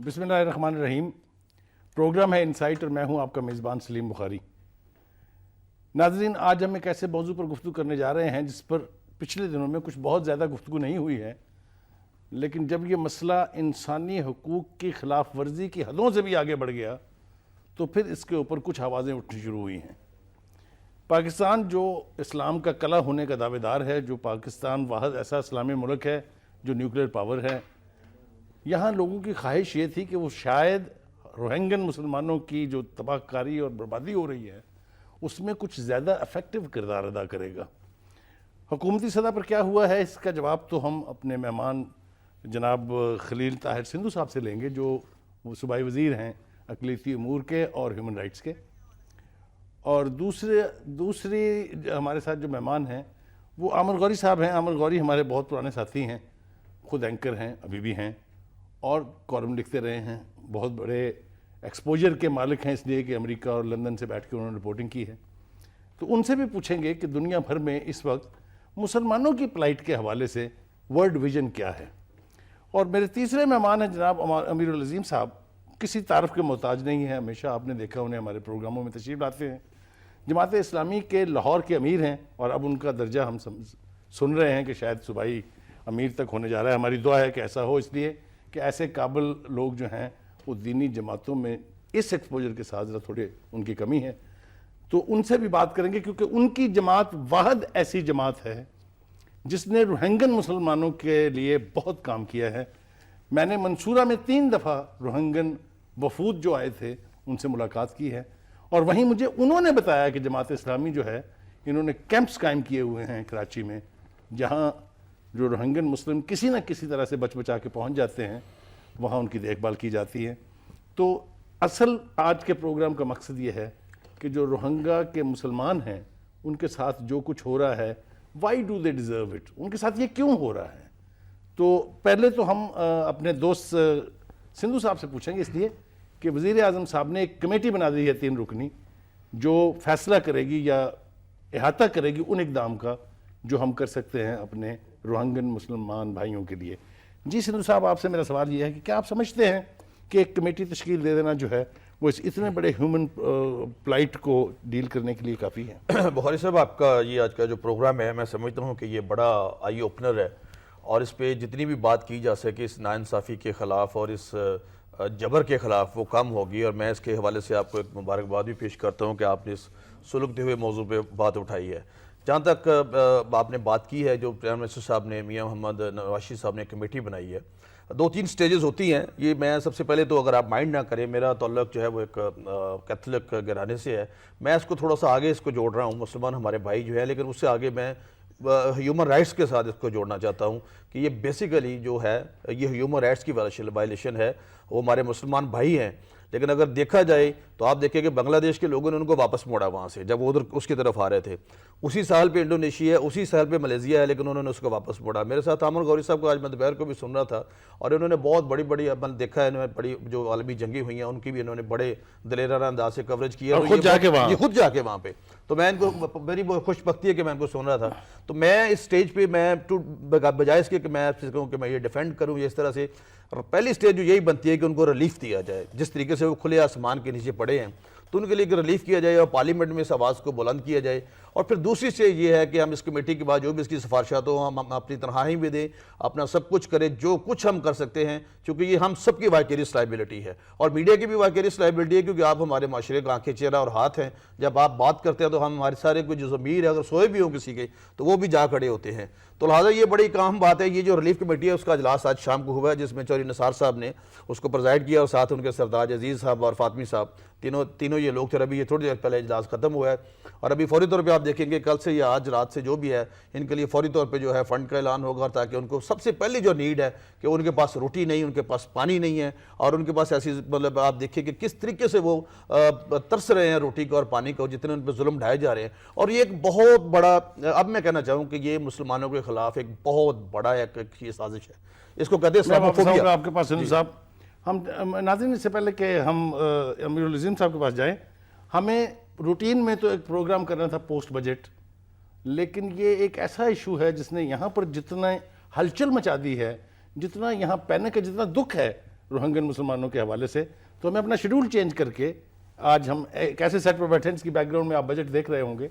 بسم اللہ الرحمن الرحیم. پروگرام ہے انسائٹ اور میں ہوں آپ کا میزبان سلیم بخاری. ناظرین، آج ہم ایک ایسے موضوع پر گفتگو کرنے جا رہے ہیں جس پر پچھلے دنوں میں کچھ بہت زیادہ گفتگو نہیں ہوئی ہے، لیکن جب یہ مسئلہ انسانی حقوق کی خلاف ورزی کی حدوں سے بھی آگے بڑھ گیا تو پھر اس کے اوپر کچھ آوازیں اٹھنی شروع ہوئی ہیں. پاکستان جو اسلام کا کلہ ہونے کا دعوے دار ہے، جو پاکستان واحد ایسا اسلامی ملک ہے جو نیوکلیر پاور ہے، یہاں لوگوں کی خواہش یہ تھی کہ وہ شاید روہنگن مسلمانوں کی جو تباہ کاری اور بربادی ہو رہی ہے اس میں کچھ زیادہ افیکٹو کردار ادا کرے گا. حکومتی سطح پر کیا ہوا ہے، اس کا جواب تو ہم اپنے مہمان جناب خلیل طاہر سندھو صاحب سے لیں گے، جو صوبائی وزیر ہیں اقلیتی امور کے اور ہیومن رائٹس کے. اور دوسری ہمارے ساتھ جو مہمان ہیں وہ عامر غوری صاحب ہیں. عامر غوری ہمارے بہت پرانے ساتھی ہیں، خود اینکر ہیں، ابھی بھی ہیں، اور کالم لکھتے رہے ہیں. بہت بڑے ایکسپوجر کے مالک ہیں، اس لیے کہ امریکہ اور لندن سے بیٹھ کے انہوں نے رپورٹنگ کی ہے. تو ان سے بھی پوچھیں گے کہ دنیا بھر میں اس وقت مسلمانوں کی پلائٹ کے حوالے سے ورلڈ ویژن کیا ہے. اور میرے تیسرے مہمان ہیں جناب امیر العظیم صاحب. کسی تعارف کے محتاج نہیں ہیں، ہمیشہ آپ نے دیکھا انہیں ہمارے پروگراموں میں تشریف لاتے ہیں. جماعت اسلامی کے لاہور کے امیر ہیں اور اب ان کا درجہ ہم سن رہے ہیں کہ شاید صوبائی امیر تک ہونے جا رہا ہے. ہماری دعا ہے کہ ایسا ہو، اس لیے کہ ایسے قابل لوگ جو ہیں وہ دینی جماعتوں میں اس ایکسپوجر کے ساتھ ذرا تھوڑے ان کی کمی ہے. تو ان سے بھی بات کریں گے کیونکہ ان کی جماعت واحد ایسی جماعت ہے جس نے روہنگن مسلمانوں کے لیے بہت کام کیا ہے. میں نے منصورہ میں 3 دفعہ روہنگن وفود جو آئے تھے ان سے ملاقات کی ہے، اور وہیں مجھے انہوں نے بتایا کہ جماعت اسلامی جو ہے انہوں نے کیمپس قائم کیے ہوئے ہیں کراچی میں، جہاں جو روہنگن مسلم کسی نہ کسی طرح سے بچ بچا کے پہنچ جاتے ہیں وہاں ان کی دیکھ بھال کی جاتی ہے. تو اصل آج کے پروگرام کا مقصد یہ ہے کہ جو روہنگا کے مسلمان ہیں ان کے ساتھ جو کچھ ہو رہا ہے، why do they deserve it, ان کے ساتھ یہ کیوں ہو رہا ہے. تو پہلے تو ہم اپنے دوست سندھو صاحب سے پوچھیں گے، اس لیے کہ وزیر اعظم صاحب نے ایک کمیٹی بنا دی ہے 3 رکنی، جو فیصلہ کرے گی یا احاطہ کرے گی ان اقدام کا جو ہم کر سکتے ہیں اپنے روہنگن مسلمان بھائیوں کے لیے. جی سندھو صاحب، آپ سے میرا سوال یہ ہے کہ کیا آپ سمجھتے ہیں کہ ایک کمیٹی تشکیل دے دینا جو ہے وہ اس اتنے بڑے ہیومن پلائٹ کو ڈیل کرنے کے لیے کافی ہے؟ بخاری صاحب، آپ کا یہ آج کا جو پروگرام ہے میں سمجھتا ہوں کہ یہ بڑا آئی اوپنر ہے، اور اس پہ جتنی بھی بات کی جا سکے اس ناانصافی کے خلاف اور اس جبر کے خلاف وہ کم ہوگی. اور میں اس کے حوالے سے آپ کو ایک مبارکباد بھی پیش کرتا ہوں کہ آپ نے اس سلگتے ہوئے موضوع پہ بات اٹھائی ہے. جہاں تک آپ نے بات کی ہے، جو پرائم منسٹر صاحب نے، میاں محمد نواز صاحب نے کمیٹی بنائی ہے، 2-3 سٹیجز ہوتی ہیں. یہ میں سب سے پہلے تو اگر آپ مائنڈ نہ کریں، میرا تعلق جو ہے وہ ایک کیتھولک گھرانے سے ہے. میں اس کو تھوڑا سا آگے اس کو جوڑ رہا ہوں، مسلمان ہمارے بھائی جو ہے، لیکن اس سے آگے میں ہیومن رائٹس کے ساتھ اس کو جوڑنا چاہتا ہوں کہ یہ بیسیکلی جو ہے یہ ہیومن رائٹس کی وائلیشن ہے. وہ ہمارے مسلمان بھائی ہیں، لیکن اگر دیکھا جائے تو آپ دیکھیں کہ بنگلہ دیش کے لوگوں نے ان کو واپس موڑا وہاں سے جب وہ ادھر اس کی طرف آ رہے تھے. اسی سال پہ انڈونیشیا ہے، اسی سال پہ ملیزیا ہے، لیکن انہوں نے اس کو واپس موڑا. میرے ساتھ عامر غوری صاحب کو آج میں دوپہر کو بھی سن رہا تھا، اور انہوں نے بہت بڑی میں نے دیکھا ہے، انہوں نے بڑی جو عالمی جنگیں ہوئی ہیں ان کی بھی انہوں نے بڑے دلیرانہ انداز سے کوریج کیا، اور خود جا کے وہاں پہ. تو میں ان کو میری بہت خوش بختی ہے کہ میں ان کو سن رہا تھا. تو میں اس سٹیج پہ میں بجائے اس کے کہ میں آپ سے کہوں کہ میں یہ ڈیفینڈ کروں یہ اس طرح سے، پہلی سٹیج جو یہی بنتی ہے کہ ان کو ریلیف دیا جائے. جس طریقے سے وہ کھلے آسمان کے نیچے پڑے ہیں تو ان کے لیے ریلیف کیا جائے اور پارلیمنٹ میں اس آواز کو بلند کیا جائے. اور پھر دوسری سٹیج یہ ہے کہ ہم اس کمیٹی کے بعد جو بھی اس کی سفارشات ہوں ہم اپنی تنخواہیں بھی دیں، اپنا سب کچھ کریں جو کچھ ہم کر سکتے ہیں، کیونکہ یہ ہم سب کی وائکیریس لائبلٹی ہے اور میڈیا کی بھی وائکیریس لائبلٹی ہے، کیونکہ آپ ہمارے معاشرے کا آنکھیں، چہرہ اور ہاتھ ہیں. جب آپ بات کرتے ہیں تو ہم ہمارے سارے کوئی جو ضمیر ہے اگر سوئے بھی ہوں کسی کے تو وہ بھی جا کھڑے ہوتے ہیں. تو لہٰذا یہ بڑی اہم بات ہے. یہ جو ریلیف کمیٹی ہے اس کا اجلاس آج شام کو ہوا ہے، جس میں چوہدری نثار صاحب نے اس کو پرزائڈ کیا اور ساتھ ان کے سردار عزیز صاحب اور فاطمی صاحب، تینوں یہ لوگ تھے. ابھی یہ تھوڑی دیر پہلے اجلاس ختم ہوا ہے اور ابھی فوری طور پہ آپ دیکھیں گے کل سے یا آج رات سے جو بھی ہے ان کے لیے فوری طور پہ جو ہے فنڈ کا اعلان ہوگا، تاکہ ان کو سب سے پہلی جو نیڈ ہے کہ ان کے پاس روٹی نہیں، ان کے پاس پانی نہیں ہے، اور ان کے پاس ایسی مطلب آپ دیکھیں کہ کس طریقے سے وہ ترس رہے ہیں روٹی کو اور پانی کو، جتنے ان پہ ظلم ڈھائے جا رہے ہیں. اور یہ ایک بہت بڑا، اب میں کہنا چاہوں کہ یہ مسلمانوں کے خلاف ایک بہت بڑا ایک سازش ہے. اس کو کہتے ہیں اسلاموفوبیا. آپ کے پاس سندھو صاحب، ہم ناظرین اس سے پہلے کہ ہم امیر العظیم صاحب کے پاس جائیں، ہمیں روٹین میں تو ایک پروگرام کرنا تھا پوسٹ بجٹ، لیکن یہ ایک ایسا ایشو ہے جس نے یہاں پر جتنا ہلچل مچا دی ہے، جتنا یہاں پینک ہے، جتنا دکھ ہے، روہنگن مسلمانوں کے حوالے سے، تو ہمیں اپنا شیڈول چینج کر کے آج ہم ایک ایسے سیٹ پر بیٹھے ہیں جس کی بیک گراؤنڈ میں آپ بجٹ دیکھ رہے ہوں گے،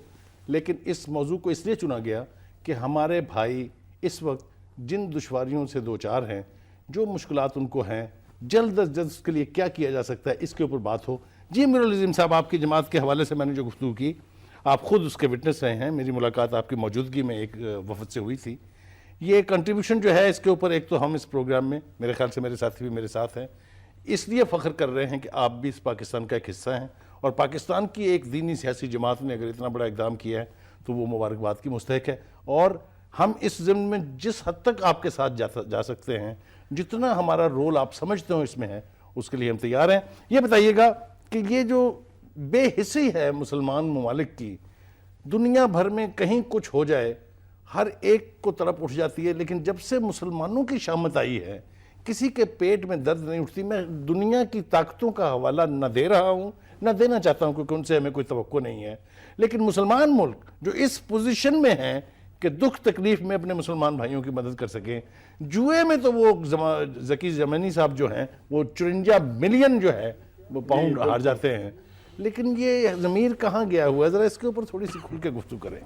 لیکن اس موضوع کو اس لیے چنا گیا کہ ہمارے بھائی اس وقت جن دشواریوں سے دوچار ہیں، جو مشکلات ان کو ہیں، جلد از جلد اس کے لیے کیا کیا جا سکتا ہے، اس کے اوپر بات ہو۔ جی امیر العظیم صاحب، آپ کی جماعت کے حوالے سے میں نے جو گفتگو کی، آپ خود اس کے وٹنس رہے ہیں، میری ملاقات آپ کی موجودگی میں ایک وفد سے ہوئی تھی۔ یہ کنٹریبیوشن جو ہے اس کے اوپر، ایک تو ہم اس پروگرام میں میرے خیال سے میرے ساتھی بھی میرے ساتھ ہیں، اس لیے فخر کر رہے ہیں کہ آپ بھی اس پاکستان کا ایک حصہ ہیں، اور پاکستان کی ایک دینی سیاسی جماعت نے اگر اتنا بڑا اقدام کیا ہے تو وہ مبارکباد کی مستحق ہے، اور ہم اس ضمن میں جس حد تک آپ کے ساتھ جا سکتے ہیں، جتنا ہمارا رول آپ سمجھتے ہو اس میں ہے، اس کے لیے ہم تیار ہیں۔ یہ بتائیے گا کہ یہ جو بے حسی ہے مسلمان ممالک کی، دنیا بھر میں کہیں کچھ ہو جائے ہر ایک کو طرف اٹھ جاتی ہے، لیکن جب سے مسلمانوں کی شامت آئی ہے کسی کے پیٹ میں درد نہیں اٹھتی۔ میں دنیا کی طاقتوں کا حوالہ نہ دے رہا ہوں، نہ دینا چاہتا ہوں، کیونکہ ان سے ہمیں کوئی توقع نہیں ہے، لیکن مسلمان ملک جو اس پوزیشن میں ہیں کہ دکھ تکلیف میں اپنے مسلمان بھائیوں کی مدد کر سکیں، جوئے میں تو وہ ذکی زمانی صاحب جو ہیں وہ 54 ملین جو ہے وہ پاؤنڈ ہار جاتے ہیں، لیکن یہ ضمیر کہاں گیا ہوا ہے؟ ذرا اس کے اوپر تھوڑی سی کھل کے گفتگو کریں۔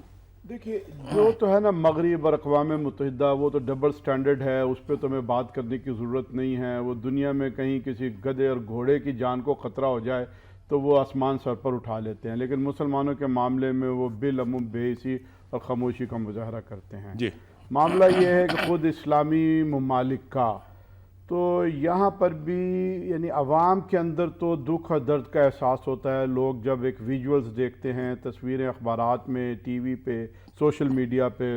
دیکھیے، جو تو ہے نا مغرب اور اقوام متحدہ، وہ تو ڈبل سٹینڈرڈ ہے، اس پہ تو ہمیں بات کرنے کی ضرورت نہیں ہے۔ وہ دنیا میں کہیں کسی گدھے اور گھوڑے کی جان کو خطرہ ہو جائے تو وہ آسمان سر پر اٹھا لیتے ہیں، لیکن مسلمانوں کے معاملے میں وہ بالعموم بے حسی اور خاموشی کا مظاہرہ کرتے ہیں۔ جی، معاملہ یہ ہے کہ خود اسلامی ممالک کا تو یہاں پر بھی یعنی عوام کے اندر تو دکھ اور درد کا احساس ہوتا ہے۔ لوگ جب ایک ویژولز دیکھتے ہیں، تصویریں اخبارات میں، ٹی وی پہ، سوشل میڈیا پہ،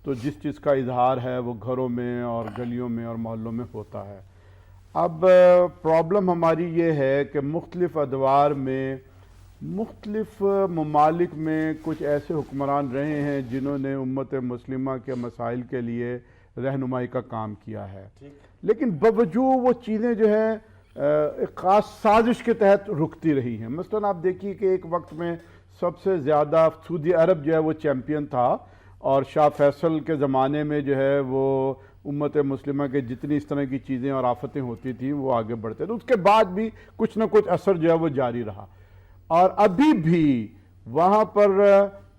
تو جس چیز کا اظہار ہے وہ گھروں میں اور گلیوں میں اور محلوں میں ہوتا ہے۔ اب پرابلم ہماری یہ ہے کہ مختلف ادوار میں مختلف ممالک میں کچھ ایسے حکمران رہے ہیں جنہوں نے امت مسلمہ کے مسائل کے لیے رہنمائی کا کام کیا ہے، لیکن باوجود وہ چیزیں جو ہے ایک خاص سازش کے تحت رکتی رہی ہیں۔ مثلا آپ دیکھیے کہ ایک وقت میں سب سے زیادہ سعودی عرب جو ہے وہ چیمپئن تھا، اور شاہ فیصل کے زمانے میں جو ہے وہ امت مسلمہ کے جتنی اس طرح کی چیزیں اور آفتیں ہوتی تھیں وہ آگے بڑھتے تھے، اس کے بعد بھی کچھ نہ کچھ اثر جو ہے وہ جاری رہا، اور ابھی بھی وہاں پر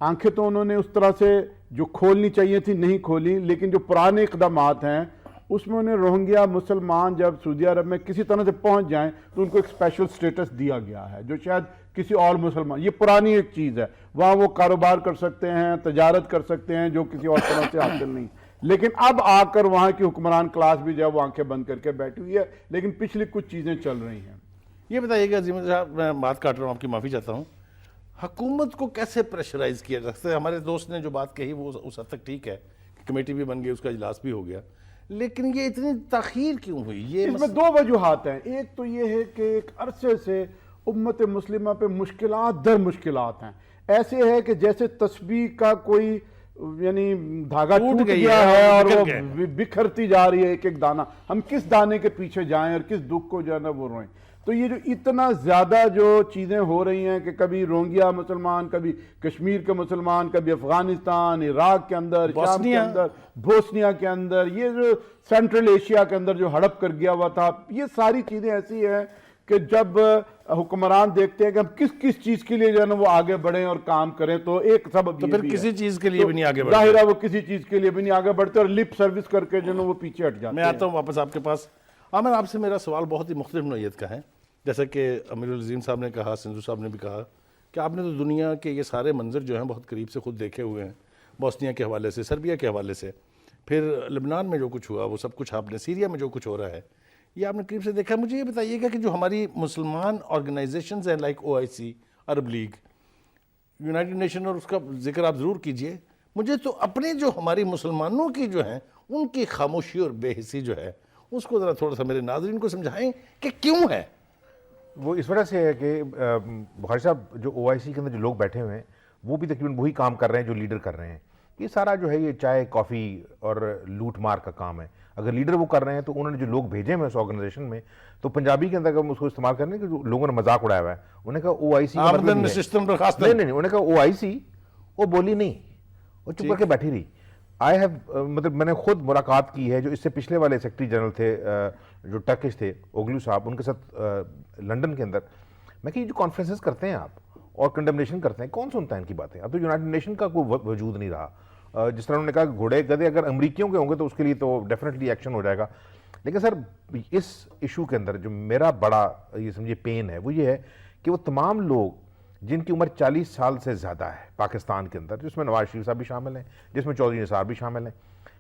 آنکھیں تو انہوں نے اس طرح سے جو کھولنی چاہیے تھی نہیں کھولی، لیکن جو پرانے اقدامات ہیں اس میں انہیں روہنگیا مسلمان جب سعودی عرب میں کسی طرح سے پہنچ جائیں تو ان کو ایک اسپیشل سٹیٹس دیا گیا ہے جو شاید کسی اور مسلمان، یہ پرانی ایک چیز ہے، وہاں وہ کاروبار کر سکتے ہیں، تجارت کر سکتے ہیں جو کسی اور طرح سے حاصل نہیں، لیکن اب آ کر وہاں کی حکمران کلاس بھی جو ہے وہ آنکھیں بند کر کے بیٹھی ہوئی ہے، لیکن پچھلی کچھ چیزیں چل رہی ہیں۔ یہ بتائیے گا عظیم صاحب، میں بات کاٹ رہا ہوں، آپ کی معافی چاہتا ہوں، حکومت کو کیسے پریشرائز کیا جا سکتا ہے؟ ہمارے دوست نے جو بات کہی وہ اس حد تک ٹھیک ہے کہ کمیٹی بھی بن گئی، اس کا اجلاس بھی ہو گیا، لیکن یہ اتنی تاخیر کیوں ہوئی؟ یہ اس میں دو وجوہات ہیں۔ ایک تو یہ ہے کہ ایک عرصے سے امت مسلمہ پہ مشکلات در مشکلات ہیں، ایسے ہے کہ جیسے تسبیح کا کوئی یعنی دھاگا ٹوٹ گیا ہے اور وہ بکھرتی جا رہی ہے ایک ایک دانہ، ہم کس دانے کے پیچھے جائیں اور کس دکھ کو جو ہے نا وہ روئیں۔ تو یہ جو اتنا زیادہ جو چیزیں ہو رہی ہیں کہ کبھی روہنگیا مسلمان، کبھی کشمیر کے مسلمان، کبھی افغانستان، عراق کے اندر، شام کے اندر، بوسنیا کے اندر، یہ جو سینٹرل ایشیا کے اندر جو ہڑپ کر گیا ہوا تھا، یہ ساری چیزیں ایسی ہیں کہ جب حکمران دیکھتے ہیں کہ ہم کس کس چیز کے لیے جو ہے نا وہ آگے بڑھیں اور کام کریں، تو ایک سبب تو یہ پھر بھی کسی ہے، چیز کے لیے بھی نہیں آگے بڑھتے، ظاہر ہے وہ کسی چیز کے لیے بھی نہیں آگے بڑھتے اور لپ سروس کر کے جو ہے نا وہ پیچھے ہٹ جاتے ہیں۔ میں آتا ہوں واپس آپ کے پاس۔ عامر، آپ سے میرا سوال بہت ہی مختلف نوعیت کا ہے، جیسا کہ امیر العظیم صاحب نے کہا، سندھو صاحب نے بھی کہا کہ آپ نے تو دنیا کے یہ سارے منظر جو ہیں بہت قریب سے خود دیکھے ہوئے ہیں، بوسنیا کے حوالے سے، سربیا کے حوالے سے، پھر لبنان میں جو کچھ ہوا وہ سب کچھ آپ نے، سیریا میں جو کچھ ہو رہا ہے یہ آپ نے قریب سے دیکھا۔ مجھے یہ بتائیے گا کہ جو ہماری مسلمان آرگنائزیشنز ہیں لائک OIC، عرب لیگ، یونائٹڈ نیشن، اور اس کا ذکر آپ ضرور کیجئے، مجھے تو اپنے جو ہماری مسلمانوں کی جو ہیں ان کی خاموشی اور بے حسی جو ہے اس کو ذرا تھوڑا سا میرے ناظرین کو سمجھائیں کہ کیوں ہے؟ وہ اس وجہ سے ہے کہ بخاری صاحب جو OIC کے اندر جو لوگ بیٹھے ہوئے ہیں وہ بھی تقریباً وہی کام کر رہے ہیں جو لیڈر کر رہے ہیں۔ یہ سارا جو ہے یہ چائے کافی اور لوٹ مار کا کام ہے۔ اگر لیڈر وہ کر رہے ہیں تو انہوں نے جو لوگ بھیجے ہیں اس آرگنائزیشن میں، تو پنجابی کے اندر اگر ہم اس کو استعمال کرنے کہ جو لوگوں نے مذاق اڑایا ہوا ہے، انہوں نے کہا OIC کا مطلب آمدن سسٹم پر خاص نہیں، انہوں نے کہا OIC، وہ بولی نہیں، وہ چپ کر کے بیٹھی رہی۔ آئی ہیو مطلب میں نے خود ملاقات کی ہے جو اس سے پچھلے والے سیکرٹری جنرل تھے جو ٹرکش تھے اوگلو صاحب، ان کے ساتھ لنڈن کے اندر. میں کہ یہ جو کانفرنسز کرتے ہیں آپ اور کنڈمنیشن کرتے ہیں، کون سنتا ہے ان کی باتیں؟ اب تو یونائٹڈ نیشن کا کوئی وجود نہیں رہا. جس طرح انہوں نے کہا کہ گھوڑے گدھے اگر امریکیوں کے ہوں گے تو اس کے لیے تو ڈیفینیٹلی ایکشن ہو جائے گا. لیکن سر اس ایشو کے اندر جو میرا بڑا یہ سمجھے پین ہے وہ یہ ہے کہ وہ تمام لوگ جن کی عمر 40 سال سے زیادہ ہے پاکستان کے اندر، جس میں نواز شریف صاحب بھی شامل ہیں، جس میں چودھری نثار بھی شامل ہیں.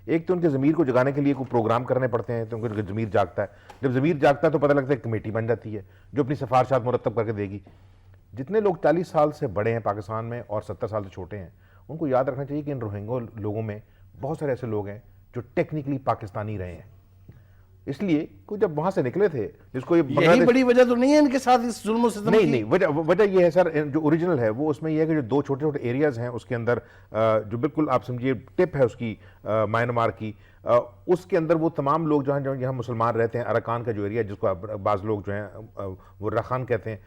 ایک تو ان کے ضمیر کو جگانے کے لیے کوئی پروگرام کرنے پڑتے ہیں تو ان کا ضمیر جاگتا ہے. جب ضمیر جاگتا ہے تو پتہ لگتا ہے کمیٹی بن جاتی ہے جو اپنی سفارشات مرتب کر کے دے گی. جتنے لوگ 40 سال سے بڑے ہیں پاکستان میں اور 70 سال سے چھوٹے ہیں، ان کو یاد رکھنا چاہیے کہ ان روہنگا لوگوں میں بہت سارے ایسے لوگ ہیں جو ٹیکنیکلی پاکستانی رہے ہیں. اس لیے کہ جب وہاں سے نکلے تھے جس کو یہی بڑی وجہ تو نہیں ہے ان کے ساتھ اس ظلم و ستم کی؟ نہیں، وجہ یہ ہے سر، جو اوریجنل ہے وہ اس میں یہ ہے کہ جو 2 چھوٹے چھوٹے ایریاز ہیں اس کے اندر جو بالکل آپ سمجھیے ٹپ ہے اس کی میانمار کی، اس کے اندر وہ تمام لوگ جو یہاں مسلمان رہتے ہیں، اراکان کا جو ایریا جس کو بعض لوگ جو ہیں وہ رخان کہتے ہیں،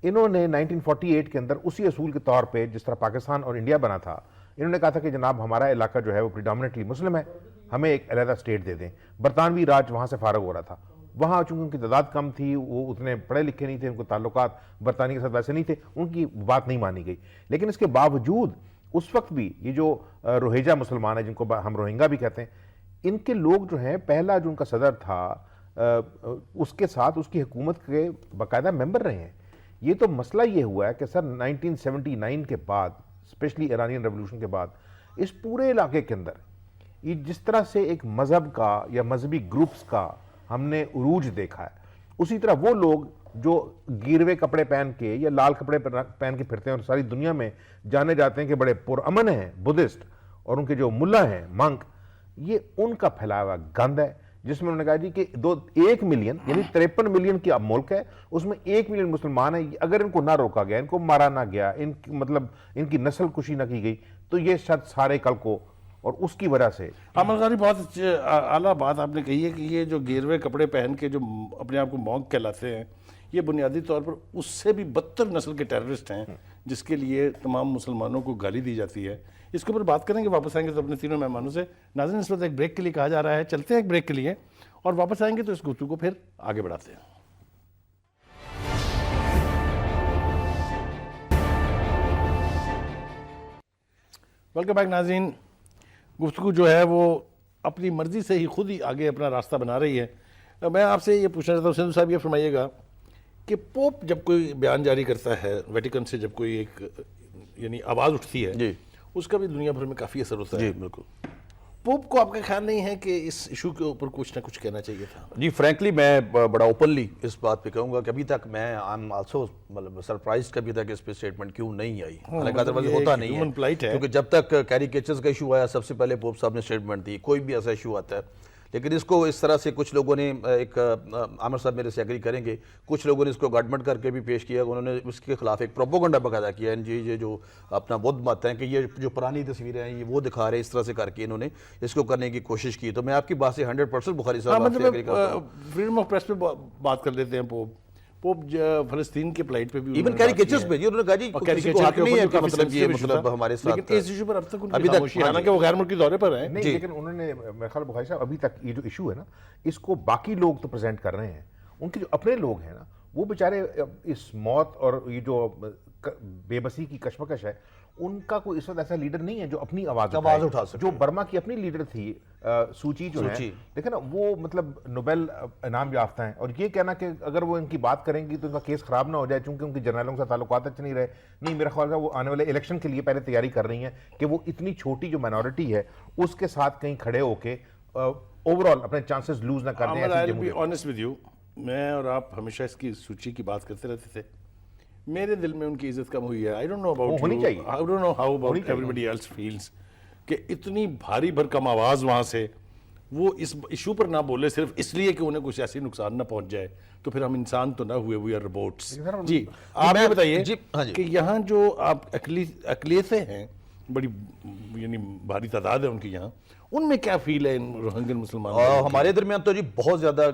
انہوں نے 1948 کے اندر اسی اصول کے طور پہ جس طرح پاکستان اور انڈیا بنا تھا، انہوں نے کہا تھا کہ جناب ہمارا علاقہ جو ہے وہ پریڈامنیٹلی مسلم ہے، ہمیں ایک علیحدہ اسٹیٹ دے دیں. برطانوی راج وہاں سے فارغ ہو رہا تھا، وہاں چونکہ ان کی تعداد کم تھی، وہ اتنے پڑھے لکھے نہیں تھے، ان کو تعلقات برطانیہ کے ساتھ ویسے نہیں تھے، ان کی بات نہیں مانی گئی. لیکن اس کے باوجود اس وقت بھی یہ جو روہیجا مسلمان ہیں جن کو ہم روہنگا بھی کہتے ہیں، ان کے لوگ جو ہیں پہلا جو ان کا صدر تھا اس کے ساتھ اس کی حکومت کے باقاعدہ ممبر رہے ہیں. یہ تو مسئلہ یہ ہوا ہے کہ سر 1979 کے بعد اسپیشلی ایرانین ریولوشن کے بعد اس پورے علاقے کے اندر یہ جس طرح سے ایک مذہب کا یا مذہبی گروپس کا ہم نے عروج دیکھا ہے، اسی طرح وہ لوگ جو گیروے کپڑے پہن کے یا لال کپڑے پہن کے پھرتے ہیں اور ساری دنیا میں جانے جاتے ہیں کہ بڑے پرامن ہیں بدھسٹ، اور ان کے جو ملا ہیں منک، یہ ان کا پھیلایا ہوا گند ہے جس میں انہوں نے کہا جی کہ 1 ملین یعنی 53 ملین کی اب ملک ہے، اس میں 1 ملین مسلمان ہیں، اگر ان کو نہ روکا گیا، ان کو مارا نہ گیا، مطلب ان کی نسل کشی نہ کی گئی تو یہ شاید سارے کل کو، اور اس کی وجہ سے عامر غاری بہت اعلیٰ بات آپ نے کہی ہے کہ یہ جو گیروے کپڑے پہن کے جو اپنے آپ کو مونک کہلاتے ہیں، یہ بنیادی طور پر اس سے بھی بدتر نسل کے ٹیررسٹ ہیں جس کے لیے تمام مسلمانوں کو گالی دی جاتی ہے. اس کے اوپر بات کریں گے، واپس آئیں گے تو اپنے تینوں مہمانوں سے. ناظرین اس وقت ایک بریک کے لیے کہا جا رہا ہے، چلتے ہیں ایک بریک کے لیے اور واپس آئیں گے تو اس گفتگو کو پھر آگے بڑھاتے ہیں. ویلکم بیک ناظرین. گفتگو جو ہے وہ اپنی مرضی سے ہی خود ہی آگے اپنا راستہ بنا رہی ہے. میں آپ سے یہ پوچھنا چاہتا ہوں سندھو صاحب، یہ فرمائیے گا کہ پوپ جب کوئی بیان جاری کرتا ہے، ویٹیکن سے جب کوئی ایک یعنی آواز اٹھتی ہے، جی اس کا بھی دنیا بھر میں کافی اثر ہوتا ہے. جی بالکل. پوپ کو آپ کا خیال نہیں ہے کہ اس ایشو کے اوپر کچھ نہ کچھ کہنا چاہیے تھا؟ جی فرینکلی میں بڑا اوپنلی اس بات پہ کہوں گا کہ ابھی تک میں آئی ایم آلسو مطلب سرپرائز کہ ابھی تک اس پہ اسٹیٹمنٹ کیوں نہیں آئی. حالانکہ ادروائز ہوتا نہیں ہے، کیونکہ جب تک کیریکیچرز کا ایشو آیا سب سے پہلے پوپ صاحب نے اسٹیٹمنٹ دی. کوئی بھی ایسا ایشو آتا ہے لیکن اس کو اس طرح سے کچھ لوگوں نے ایک عامر صاحب میرے سے ایگری کریں گے، کچھ لوگوں نے اس کو گڈمٹ کر کے بھی پیش کیا، انہوں نے اس کے خلاف ایک پروپیگنڈا باقاعدہ کیا. یہ جو اپنا بدھ مت ہے کہ یہ جو پرانی تصویریں ہیں یہ وہ دکھا رہے ہیں، اس طرح سے کر کے انہوں نے اس کو کرنے کی کوشش کی. تو میں آپ کی بات سے 100% بخاری صاحب آپ سے ایگری کرتا ہوں. فریڈم آف پریس پہ بات کر لیتے ہیں. پوپ فلسطین کے پلائٹ پہ بھی ایون کیریکیچرز پہ انہوں نے کہا جی کسی کو حق نہیں ہے کہ مطلب یہ مطلب ہمارے ساتھ، لیکن اس ایشو پر اب تک ان کی خاموشی ہے، حالانکہ وہ غیر ملکی دورے پر ہیں. نہیں، لیکن انہوں نے میرے خیال بخاری صاحب ابھی تک یہ جو ایشو ہے نا اس کو باقی لوگ تو پریزنٹ کر رہے ہیں، ان کے جو اپنے لوگ ہیں نا وہ بیچارے اس موت اور یہ جو بے بسی کی کشمکش ہے ان کا کوئی اس وقت ایسا لیڈر نہیں ہے جو اپنی آواز اٹھا سکے. جو برما کی اپنی لیڈر تھی سوچی جو ہے، دیکھیں نا وہ مطلب نوبل انعام یافتہ ہیں، اور یہ کہنا کہ اگر وہ ان کی بات کریں گی تو ان کا کیس خراب نہ ہو جائے چونکہ ان کے جرنیلوں کے ساتھ تعلقات اچھے نہیں رہے. نہیں، میرا خیال ہے وہ آنے والے الیکشن کے لیے پہلے تیاری کر رہی ہیں کہ وہ اتنی چھوٹی جو مائنورٹی ہے اس کے ساتھ کہیں کھڑے ہو کے اوور آل اپنے چانسز لوز نہ کر دیں. آنیسٹ ود یو، میں اور آپ ہمیشہ اس کی سوچی کی بات کرتے رہتے تھے، میرے دل میں ان کی عزت کم ہوئی ہے. I don't know about you, I don't know how about everybody else feels کہ اتنی بھاری بھرکم آواز وہاں سے وہ اس ایشو پر نہ بولے صرف اس لیے کہ انہیں کچھ ایسی نقصان نہ پہنچ جائے. تو پھر ہم انسان تو نہ ہوئے، we are robots. جی آپ یہ بتائیے کہ یہاں جو آپ اقلیتیں ہیں، بڑی یعنی بھاری تعداد ہے ان کی یہاں، ان میں کیا فیل ہے ان روہنگن مسلمان؟ اور ہمارے درمیان تو جی بہت زیادہ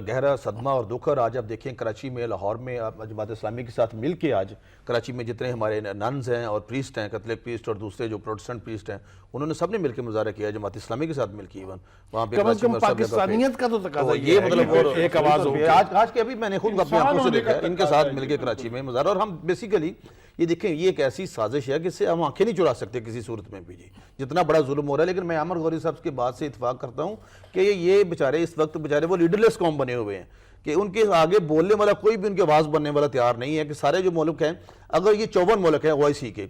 گہرا صدمہ اور دکھ، اور آج آپ دیکھیں کراچی میں، لاہور میں جماعت اسلامی کے ساتھ مل کے آج کراچی میں جتنے ہمارے ننز ہیں اور پریسٹ ہیں، کیتھولک پریسٹ اور دوسرے جو پروٹسٹنٹ پریسٹ ہیں، انہوں نے سب نے مل کے مظاہرہ کیا جماعت اسلامی کے ساتھ مل کے، ایون وہاں پہ کم از کم پاکستانیت کا تو تقاضا یہ مطلب ایک آواز ہو. آج کے ابھی میں نے خود اپنے آنکھوں سے دیکھا ان کے ساتھ مل کے کراچی میں مظاہرہ. اور ہم بیسیکلی یہ دیکھیں یہ ایک ایسی سازش ہے کہ اس سے ہم آنکھیں نہیں چڑا سکتے کسی صورت میں بھی جی، جتنا بڑا ظلم ہو رہا ہے. لیکن میں عامر غوری صاحب کے بات سے اتفاق کرتا ہوں کہ یہ بیچارے اس وقت بیچارے وہ لیڈرلیس قوم بنے ہوئے ہیں کہ ان کے آگے بولنے والا کوئی بھی ان کے آواز بننے والا تیار نہیں ہے. کہ سارے جو ملک ہیں، اگر یہ 54 ملک ہیں OIC کے،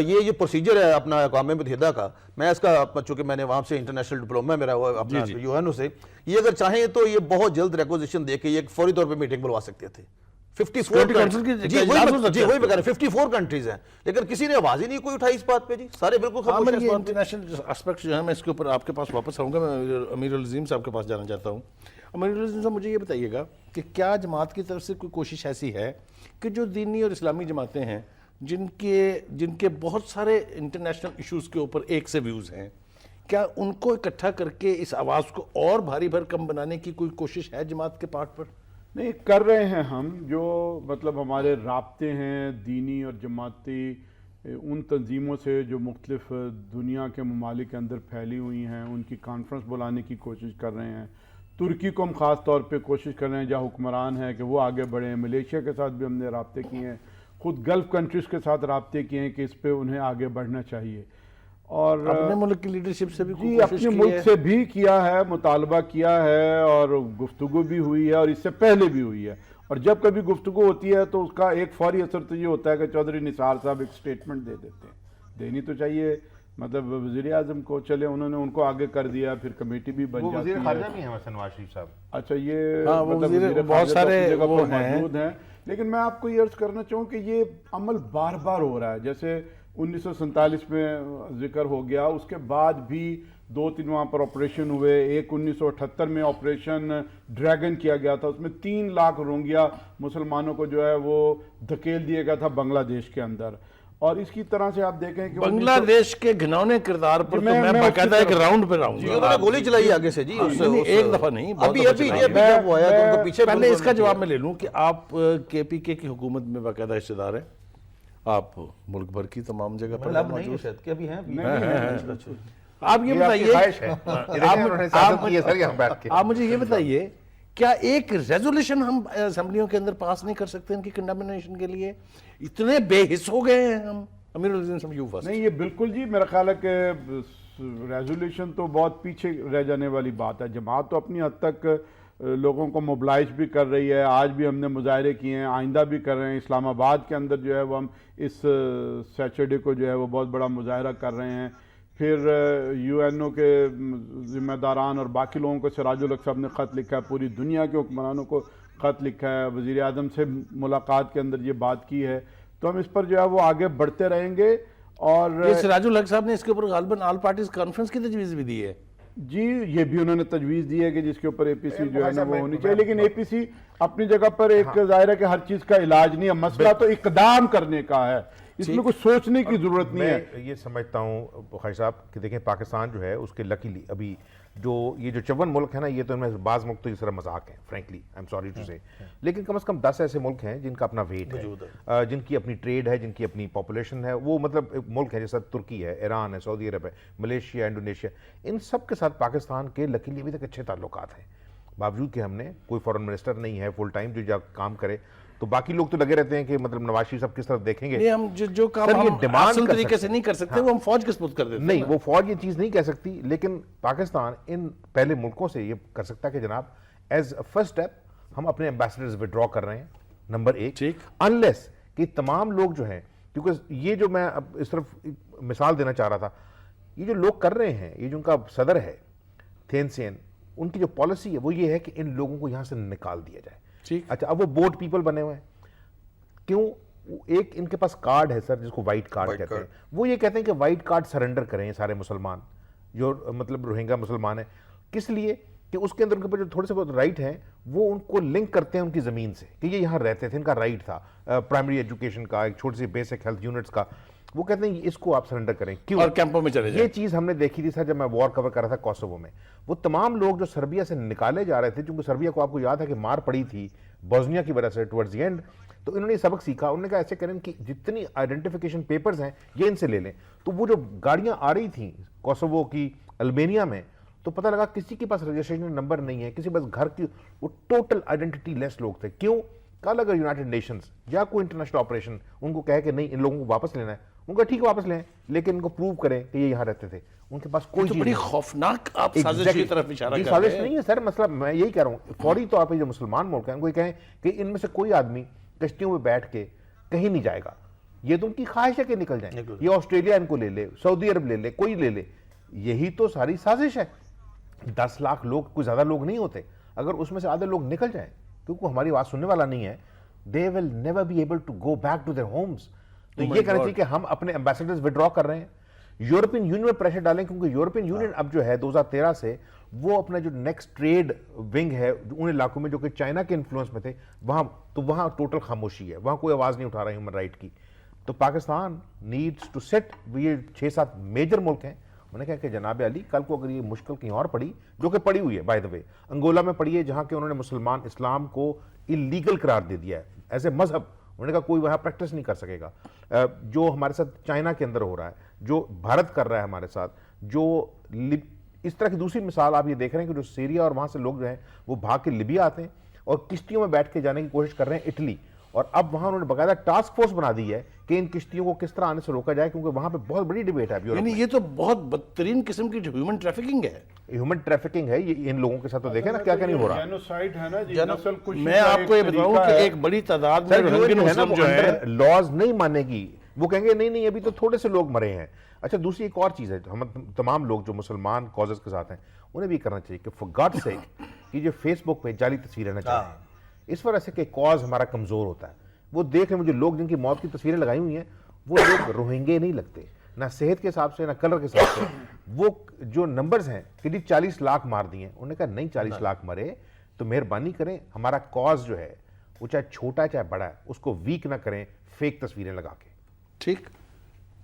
یہ جو پروسیجر ہے اپنا اقوام متحدہ کا، میں اس کا چونکہ میں نے وہاں سے انٹرنیشنل ڈپلوما میرا اپنا UN سے، یہ اگر چاہیں تو یہ بہت جلد ریکوزیشن دے کے یہ فوری طور پہ میٹنگ بلوا سکتے تھے. 54 کنٹریز ہیں، لیکن کسی نے آواز ہی نہیں کوئی اٹھائی اس بات پہ جی، سارے بالکل خاموش ہیں اس بات پہ. انٹرنیشنل اسپیکٹس جو ہیں میں اس کے اوپر آپ کے پاس واپس آؤں گا. میں امیر العظیم صاحب کے پاس جانا چاہتا ہوں. امیر العظیم صاحب مجھے یہ بتائیے گا کہ کیا جماعت کی طرف سے کوئی کوشش ایسی ہے کہ جو دینی اور اسلامی جماعتیں ہیں جن کے بہت سارے انٹرنیشنل ایشوز کے اوپر ایک سے ویوز ہیں، کیا ان کو اکٹھا کر کے اس آواز کو اور بھاری بھرکم بنانے کی کوئی کوشش ہے جماعت کے پارٹ پر؟ نہیں کر رہے ہیں ہم، جو مطلب ہمارے رابطے ہیں دینی اور جماعتی ان تنظیموں سے جو مختلف دنیا کے ممالک کے اندر پھیلی ہوئی ہیں، ان کی کانفرنس بلانے کی کوشش کر رہے ہیں. ترکی کو ہم خاص طور پہ کوشش کر رہے ہیں جہاں حکمران ہیں کہ وہ آگے بڑھیں. ملیشیا کے ساتھ بھی ہم نے رابطے کیے ہیں، خود گلف کنٹریز کے ساتھ رابطے کیے ہیں کہ اس پہ انہیں آگے بڑھنا چاہیے. اور اپنے ملک کی لیڈرشپ سے بھی جی اپنے ملک سے بھی کیا ہے، مطالبہ کیا ہے اور گفتگو بھی ہوئی ہے اور اس سے پہلے بھی ہوئی ہے. اور جب کبھی گفتگو ہوتی ہے تو اس کا ایک فوری اثر تو یہ ہوتا ہے کہ چودھری نثار صاحب ایک سٹیٹمنٹ دے دیتے ہیں. دینی تو چاہیے، مطلب وزیر اعظم کو، چلے انہوں نے ان کو آگے کر دیا، پھر کمیٹی بھی بن جاتی ہے. وزیر خارجہ بھی ہیں مثلا نواز شریف صاحب. اچھا یہ مطلب بہت سارے جگہ پر موجود ہیں. لیکن میں آپ کو یہ عرض کرنا چاہوں کہ یہ عمل بار بار ہو رہا ہے. جیسے 1947 میں ذکر ہو گیا، اس کے بعد بھی 2-3 وہاں پر آپریشن ہوئے. ایک 1978 میں آپریشن ڈریگن کیا گیا تھا، اس میں 3 لاکھ روہنگیا مسلمانوں کو جو ہے وہ دھکیل دیا گیا تھا بنگلہ دیش کے اندر. اور اس کی طرح سے آپ دیکھیں کہ بنگلہ دیش کے گھنونے کردار پر تو میں باقاعدہ ایک راؤنڈ پہ رہوں جی انہوں نے گولی چلائی آگے سے جی، ایک دفعہ نہیں، ابھی جب وہ آیا تو ان کو پیچھے. پہلے اس کا جواب میں لے لوں کہ آپ KPK کی حکومت میں باقاعدہ حصہ دار ہیں. آپ ملک بھر کی تمام جگہ پر موجود ہیں. کہ ابھی ہیں آپ یہ بتائیے، آپ مجھے یہ بتائیے کیا ایک ریزولوشن ہم اسمبلیوں کے اندر پاس نہیں کر سکتے ان کی کنڈمنیشن کے لیے؟ اتنے بے حس ہو گئے ہیں ہم. امیر العظیم صاحب یو فرسٹ. نہیں یہ بالکل جی میرا خیال ہے کہ ریزولوشن تو بہت پیچھے رہ جانے والی بات ہے. جماعت تو اپنی حد تک لوگوں کو موبلائز بھی کر رہی ہے. آج بھی ہم نے مظاہرے کیے ہیں، آئندہ بھی کر رہے ہیں. اسلام آباد کے اندر جو ہے وہ ہم اس سیچرڈے کو جو ہے وہ بہت بڑا مظاہرہ کر رہے ہیں. پھر UNO کے ذمہ داران اور باقی لوگوں کو سراج الحق صاحب نے خط لکھا ہے، پوری دنیا کے حکمرانوں کو خط لکھا ہے، وزیر اعظم سے ملاقات کے اندر یہ بات کی ہے. تو ہم اس پر جو ہے وہ آگے بڑھتے رہیں گے. اور سراج الحق صاحب نے اس کے اوپر غالباً آل پارٹیز کانفرنس کی تجویز بھی دی ہے. جی یہ بھی انہوں نے تجویز دی ہے کہ جس کے اوپر APC جو ہے نا وہ ہونی چاہیے. لیکن APC اپنی جگہ پر ایک ظاہر ہے کہ ہر چیز کا علاج نہیں ہے، مسئلہ تو اقدام کرنے کا ہے. اس میں کچھ سوچنے کی ضرورت نہیں ہے. میں یہ سمجھتا ہوں بخاری صاحب کہ دیکھیں پاکستان جو ہے اس کے لکیلی ابھی جو یہ جو 54 ملک ہیں نا، یہ تو ان میں بعض ملک تو اس طرح مذاق ہیں frankly, I am sorry to say. لیکن کم از کم 10 ایسے ملک ہیں جن کا اپنا ویٹ ہے، جن کی اپنی ٹریڈ ہے، جن کی اپنی پاپولیشن ہے. وہ مطلب ملک ہیں جیسا ترکی ہے، ایران ہے، سعودی عرب ہے، ملیشیا، انڈونیشیا. ان سب کے ساتھ پاکستان کے لکیلی ابھی تک اچھے تعلقات ہیں، باوجود کہ ہم نے کوئی فورن منسٹر نہیں ہے فل ٹائم جو جا کام کرے. تو باقی لوگ تو لگے رہتے ہیں کہ مطلب نواز شریف صاحب کس طرف دیکھیں گے. ہم جو کام ہم اصل طریقے سے نہیں کر سکتے وہ ہم فوج کے سپرد کر دیتے ہیں. نہیں وہ فوج یہ چیز نہیں کہہ سکتی، لیکن پاکستان ان پہلے ملکوں سے یہ کر سکتا ہے کہ جناب ایز فرسٹ سٹیپ ہم اپنے ایمبیسڈرز وڈرا کر رہے ہیں، نمبر 1. انلیس کہ تمام لوگ جو ہیں، کیونکہ یہ جو میں اب اس طرف مثال دینا چاہ رہا تھا، یہ جو لوگ کر رہے ہیں، یہ جو ان کا صدر ہے تھین سین، ان کی جو پالیسی ہے وہ یہ ہے کہ ان لوگوں کو یہاں سے نکال دیا جائے. اچھا اب وہ بورڈ پیپل بنے ہوئے ہیں، کیوں؟ ایک ان کے پاس کارڈ ہے سر جس کو وائٹ کارڈ کہتے ہیں. وہ یہ کہتے ہیں کہ وائٹ کارڈ سرنڈر کریں سارے مسلمان جو مطلب روہنگا مسلمان ہیں. کس لیے؟ کہ اس کے اندر ان کے پاس جو تھوڑے سے بہت رائٹ ہیں وہ ان کو لنک کرتے ہیں ان کی زمین سے، کہ یہ یہاں رہتے تھے، ان کا رائٹ تھا پرائمری ایجوکیشن کا، ایک چھوٹی سی بیسک ہیلتھ یونٹس کا. وہ کہتے ہیں اس کو آپ سرنڈر کریں. کیوں؟ اور کیمپوں میں چلے جائیں. یہ چیز ہم نے دیکھی تھی سر جب میں وار کور کر رہا تھا کوسوو میں. وہ تمام لوگ جو سربیا سے نکالے جا رہے تھے، چونکہ سربیا کو آپ کو یاد ہے کہ مار پڑی تھی بوسنیا کی وجہ سے ٹورڈز دی اینڈ، تو انہوں نے یہ سبق سیکھا. انہوں نے کہا ایسے کریں کہ جتنی آئیڈینٹیفیکیشن پیپرز ہیں یہ ان سے لے لیں. تو وہ جو گاڑیاں آ رہی تھیں کوسوو کی البینیا میں، تو پتہ لگا کسی کے پاس رجسٹریشن نمبر نہیں ہے، کسی پاس گھر کی، وہ ٹوٹل آئیڈینٹی لیس لوگ تھے. کیوں؟ کل اگر یونائٹڈ نیشنز یا کوئی انٹرنیشنل آپریشن ان کو کہے کہ نہیں ان لوگوں کو واپس لینا ہے، ان کو ٹھیک ہے واپس لیں، لیکن ان کو پروو کریں کہ یہ یہاں رہتے تھے. ان کے پاس کوئی تو بڑی خوفناک آپ سازش کی طرف اشارہ کر رہے سازش ہیں. نہیں ہے سر. مسئلہ میں یہی کہہ رہا ہوں، فوری طور پہ جو مسلمان ملک ہیں ان کو یہ کہیں کہ ان میں سے کوئی آدمی کشتیوں میں بیٹھ کے کہیں نہیں جائے گا. یہ تو ان کی خواہش ہے کہ نکل جائیں. یہ آسٹریلیا ان کو لے لے، سعودی عرب لے لے، کوئی لے لے. یہی تو ساری سازش ہے. 10 لاکھ لوگ کوئی زیادہ لوگ نہیں ہوتے. اگر اس میں سے آدھے لوگ نکل جائیں کیونکہ ہماری بات سننے والا نہیں ہے، they will never be able to go back to their homes. تو یہ کہنا چاہیے کہ ہم اپنے ایمبیسڈرز وڈرا کر رہے ہیں. یورپین یونین میں پریشر ڈالیں کیونکہ یورپین یونین اب جو ہے 2013 سے وہ اپنا جو نیکسٹ ٹریڈ ونگ ہے ان علاقوں میں جو کہ چائنا کے انفلوئنس میں تھے، وہاں ٹوٹل خاموشی ہے، وہاں کوئی آواز نہیں اٹھا رہا ہیومن رائٹ کی. تو پاکستان نیڈز ٹو سیٹ. یہ 6-7 میجر ملک ہیں. انہوں نے کہا کہ جناب علی کل کو اگر یہ مشکل کہیں اور پڑی، جو کہ پڑی ہوئی ہے بائی دا وے، انگولا میں پڑی ہے جہاں کہ انہوں نے مسلمان اسلام کو اللیگل قرار دے دیا ہے ایز اے مذہب. انہوں نے کہا کوئی وہاں پریکٹس نہیں کر سکے گا. جو ہمارے ساتھ چائنا کے اندر ہو رہا ہے، جو بھارت کر رہا ہے ہمارے ساتھ، جو اس طرح کی دوسری مثال آپ یہ دیکھ رہے ہیں کہ جو سیریا اور وہاں سے لوگ جو ہیں وہ بھاگ کے لیبیا آتے ہیں اور کشتیوں میں بیٹھ کے جانے کی کوشش کر رہے ہیں اٹلی. اور اب وہاں انہوں نے باقاعدہ ٹاسک فورس بنا دی ہے کہ ان کشتیوں کو کس طرح آنے سے روکا جائے، کیونکہ وہاں پہ بہت بڑی ڈیبیٹ ہے. یعنی یہ تو بہت بدترین قسم کی ہیومن ٹریفکنگ ہے. ہیومن ٹریفکنگ ہے یہ ان لوگوں کے ساتھ. تو دیکھیں نا کیا کیا نہیں ہو رہا. جینوسائیڈ ہے نا جی، نسل کشی میں کا آپ کو یہ ایک بتاؤں طریقہ کہ ہے. ایک بڑی تعداد میں روہنگن مسلم جو ہیں لاز نہیں مانے گی. وہ کہیں گے نہیں ابھی تو تھوڑے سے لوگ مرے ہیں. اچھا دوسری ایک اور چیز ہے، ہم تمام لوگ جو مسلمان کازز کے ساتھ ہیں انہیں بھی کرنا چاہیے کہ فار گاڈ سیک کہ جو فیس بک پہ جعلی تصویریں نہ چاہیں. اس وجہ سے کہ کاز ہمارا کمزور ہوتا ہے. وہ دیکھ رہے ہیں جو لوگ جن کی موت کی تصویریں لگائی ہوئی ہیں وہ لوگ روہنگے نہیں لگتے، نہ صحت کے حساب سے نہ کلر کے حساب سے. وہ جو نمبرز ہیں کہ 40 لاکھ مار دیے ہیں، انہوں نے کہا نہیں 40 لاکھ مرے تو مہربانی کریں ہمارا کاز جو ہے وہ چاہے چھوٹا ہے چاہے بڑا ہے اس کو ویک نہ کریں فیک تصویریں لگا کے. ٹھیک.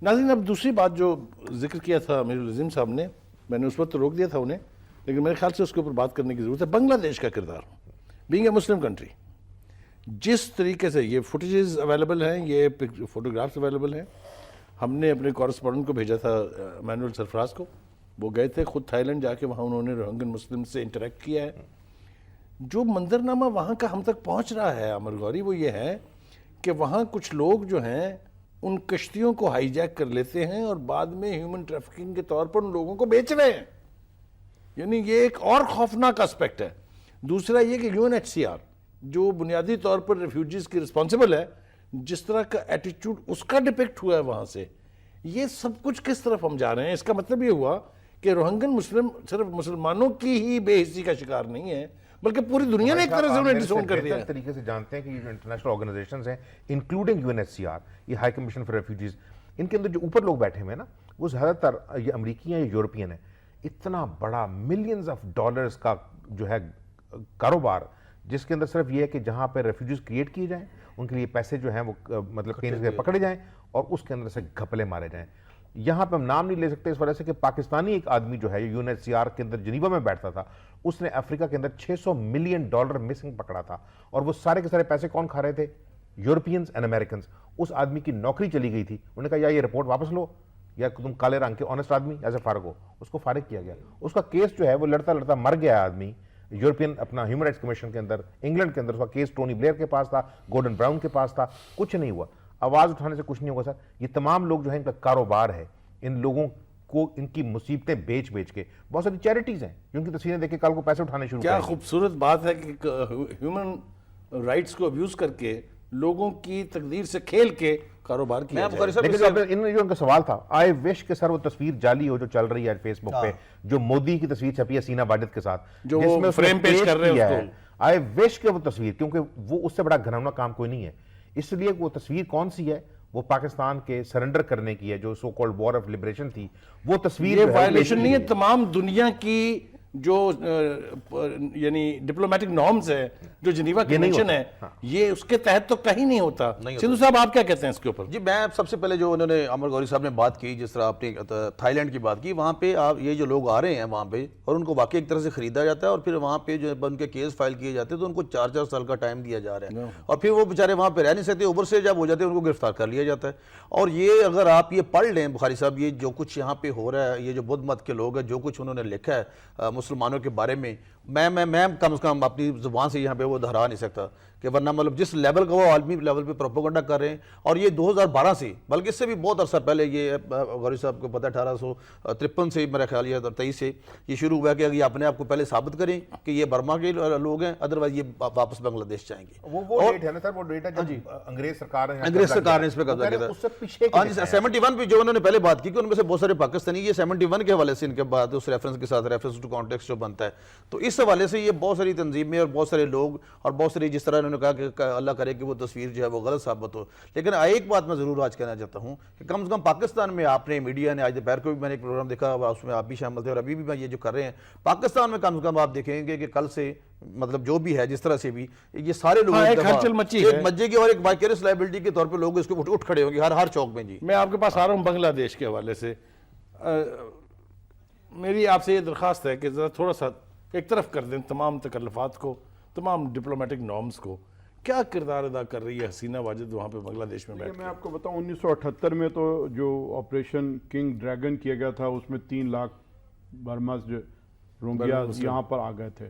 ناظرین اب دوسری بات جو ذکر کیا تھا امیر العظیم صاحب نے، میں نے اس وقت تو روک دیا تھا انہیں، لیکن میرے خیال سے اس کے اوپر بات کرنے کی ضرورت ہے. بنگلہ دیش کا کردار بینگ اے مسلم کنٹری، جس طریقے سے یہ فوٹیجز اویلیبل ہیں، یہ فوٹوگرافس اویلیبل ہیں. ہم نے اپنے کورسپونڈنٹ کو بھیجا تھا مینول سرفراز کو، وہ گئے تھے خود تھائی لینڈ جا کے، وہاں انہوں نے روہنگن مسلم سے انٹریکٹ کیا ہے. جو منظرنامہ وہاں کا ہم تک پہنچ رہا ہے عمر غوری، وہ یہ ہے کہ وہاں کچھ لوگ جو ہیں ان کشتیوں کو ہائی جیک کر لیتے ہیں اور بعد میں ہیومن ٹریفکنگ کے طور پر ان لوگوں کو بیچ رہے ہیں. یعنی یہ ایک اور خوفناک اسپیکٹ ہے. دوسرا یہ کہ UNHCR جو بنیادی طور پر ریفیوجیز کی رسپانسبل ہے، جس طرح کا ایٹیٹیوڈ اس کا ڈپکٹ ہوا ہے وہاں سے، یہ سب کچھ کس طرف ہم جا رہے ہیں. اس کا مطلب یہ ہوا کہ روہنگن مسلم صرف مسلمانوں کی ہی بے حسی کا شکار نہیں ہے، بلکہ پوری دنیا نے ایک طرح سے انہیں ڈسون کر دیا ہے. طریقے سے جانتے ہیں کہ یہ جو انٹرنیشنل آرگنائزیشنز ہیں انکلوڈنگ UNHCR، یہ ہائی کمیشن فار ریفیوجیز، ان کے اندر جو اوپر لوگ بیٹھے ہوئے ہیں نا وہ زیادہ تر یہ امریکی ہیں یا یورپین ہیں. اتنا بڑا ملینز آف ڈالرز کا جو ہے کاروبار، جس کے اندر صرف یہ ہے کہ جہاں پہ ریفیوجیز کریٹ کیے جائیں ان کے لیے پیسے جو ہیں وہ مطلب کہیں سے پکڑے جائیں اور اس کے اندر سے گھپلے مارے جائیں. یہاں پہ ہم نام نہیں لے سکتے اس وجہ سے کہ پاکستانی ایک آدمی جو ہے UNHCR کے اندر جنیوا میں بیٹھتا تھا، اس نے افریقہ کے اندر $600 ملین مسنگ پکڑا تھا. اور وہ سارے کے سارے پیسے کون کھا رہے تھے؟ Europeans and Americans. اس آدمی کی نوکری چلی گئی تھی. انہوں نے کہا یا یہ رپورٹ واپس لو یا تم کالے رنگ کے آنےسٹ آدمی ایسے فارغ ہو. اس کو فارغ کیا گیا. اس کا کیس جو ہے وہ لڑتا لڑتا مر گیا آدمی. یورپین اپنا ہیومن رائٹس کمیشن کے اندر انگلینڈ کے اندر اس کا کیس ٹونی بلیئر کے پاس تھا، گورڈن براؤن کے پاس تھا. کچھ نہیں ہوا. آواز اٹھانے سے کچھ نہیں ہوگا سر. یہ تمام لوگ جو ہیں ان کا کاروبار ہے. ان لوگوں کو ان کی مصیبتیں بیچ بیچ کے. بہت ساری چیریٹیز ہیں جن کی تصویریں دیکھ کے کل کو پیسے اٹھانے شروع کیا خوبصورت بات ہے کہ ہیومن رائٹس کو ابیوز کر کے لوگوں کی تقدیر سے کھیل کے کاروبار کیا جائے. لیکن جو ان کا سوال تھا آئی وش کہ سر وہ تصویر جعلی ہو جو چل رہی ہے فیس بک پہ، جو مودی کی تصویر چھپی ہے سینا واجد کے ساتھ، جو وہ فریم پیش کر رہے ہیں اس کو. آئی وش کہ وہ تصویر، کیونکہ وہ اس سے بڑا گھناؤنا کام کوئی نہیں ہے. اس لیے وہ تصویر کون سی ہے؟ وہ پاکستان کے سرنڈر کرنے کی ہے، جو so called war of liberation تھی. وہ تصویر یہ وائلیشن نہیں ہے، تمام دنیا کی جو یعنی ڈپلومیٹک نارمز ہے جو جنیوا کنونشن ہے یہ اس کے تحت تو کہیں نہیں ہوتا. سندھو صاحب آپ کیا کہتے ہیں اس کے اوپر؟ جی میں سب سے پہلے جو انہوں نے امر گوری صاحب نے بات کی، جس طرح آپ نے تھائی لینڈ کی بات کی، وہاں پہ آپ یہ جو لوگ آ رہے ہیں وہاں پہ اور ان کو واقعی ایک طرح سے خریدا جاتا ہے اور پھر وہاں پہ جو ان کے کیس فائل کیے جاتے ہیں تو ان کو 4 سال کا ٹائم دیا جا رہا ہے اور پھر وہ بیچارے وہاں پہ رہ نہیں سکتے، اوپر سے جب ہو جاتے ہیں ان کو گرفتار کر لیا جاتا ہے. اور یہ اگر آپ یہ پڑھ لیں بخاری صاحب، یہ جو کچھ یہاں پہ ہو رہا ہے، یہ جو بدھ مت کے لوگ ہیں جو کچھ انہوں نے لکھا ہے مسلمانوں کے بارے میں، میں کم از کم اپنی زبان سے یہاں پہ وہ دہرا نہیں سکتا کہ ورنہ مطلب جس لیول کا وہ عالمی لیول پہ پروپیگنڈا کر رہے ہیں. اور یہ 2012 سے بلکہ اس سے بھی بہت عرصہ پہلے، یہ غوری صاحب کو پتہ 1853 سے میرا خیال ہے 23 سے یہ شروع ہوا کہ یہ اپنے آپ کو پہلے ثابت کریں کہ یہ برما کے لوگ ہیں، ادروائز یہ واپس بنگلہ دیش جائیں گے. وہ ڈیٹ ہے نا سر، وہ ڈیٹ ہے جب انگریز سرکار نے اس پہ قبضہ کیا تھا. اس سے پیچھے 71 پہ جو انہوں نے پہلے بات کی کہ ان میں سے بہت سارے پاکستانی، یہ 71 کے حوالے سے ان کے بعد اس ریفرنس کے ساتھ ریفرنس ٹو کانٹیکسٹ جو بنتا ہے، تو اس حوالے سے یہ بہت ساری تنظیمیں اور بہت سارے لوگ اور بہت ساری، جس طرح انہوں نے کہا کہ اللہ کرے کہ وہ تصویر جو ہے وہ غلط ثابت ہو. لیکن ایک بات میں ضرور آج کہنا چاہتا ہوں کہ کم از کم پاکستان میں آپ نے میڈیا نے آج دوپہر کو بھی میں نے ایک پروگرام دیکھا، اس میں آپ بھی شامل تھے اور ابھی بھی میں یہ جو کر رہے ہیں پاکستان میں کم از کم آپ دیکھیں گے کہ کل سے مطلب جو بھی ہے جس طرح سے بھی یہ سارے لوگ ایک مجے کی اور ایک وائکیریس لائبلٹی کے طور پہ لوگ اس کو اٹھ کھڑے ہوں گے ہر چوک میں. جی میں آپ کے پاس آ رہا ہوں بنگلہ دیش کے حوالے سے. میری آپ سے یہ درخواست ہے کہ ذرا تھوڑا سا ایک طرف کر دیں تمام تکلفات کو، تمام ڈپلومیٹک نارمز کو. کیا کردار ادا کر رہی ہے حسینہ واجد وہاں پہ بنگلہ دیش میں بیٹھ؟ میں آپ کو بتاؤں 1978 میں تو جو آپریشن کنگ ڈریگن کیا گیا تھا اس میں 3 لاکھ برماز جو روہنگیا یہاں پر آ گئے تھے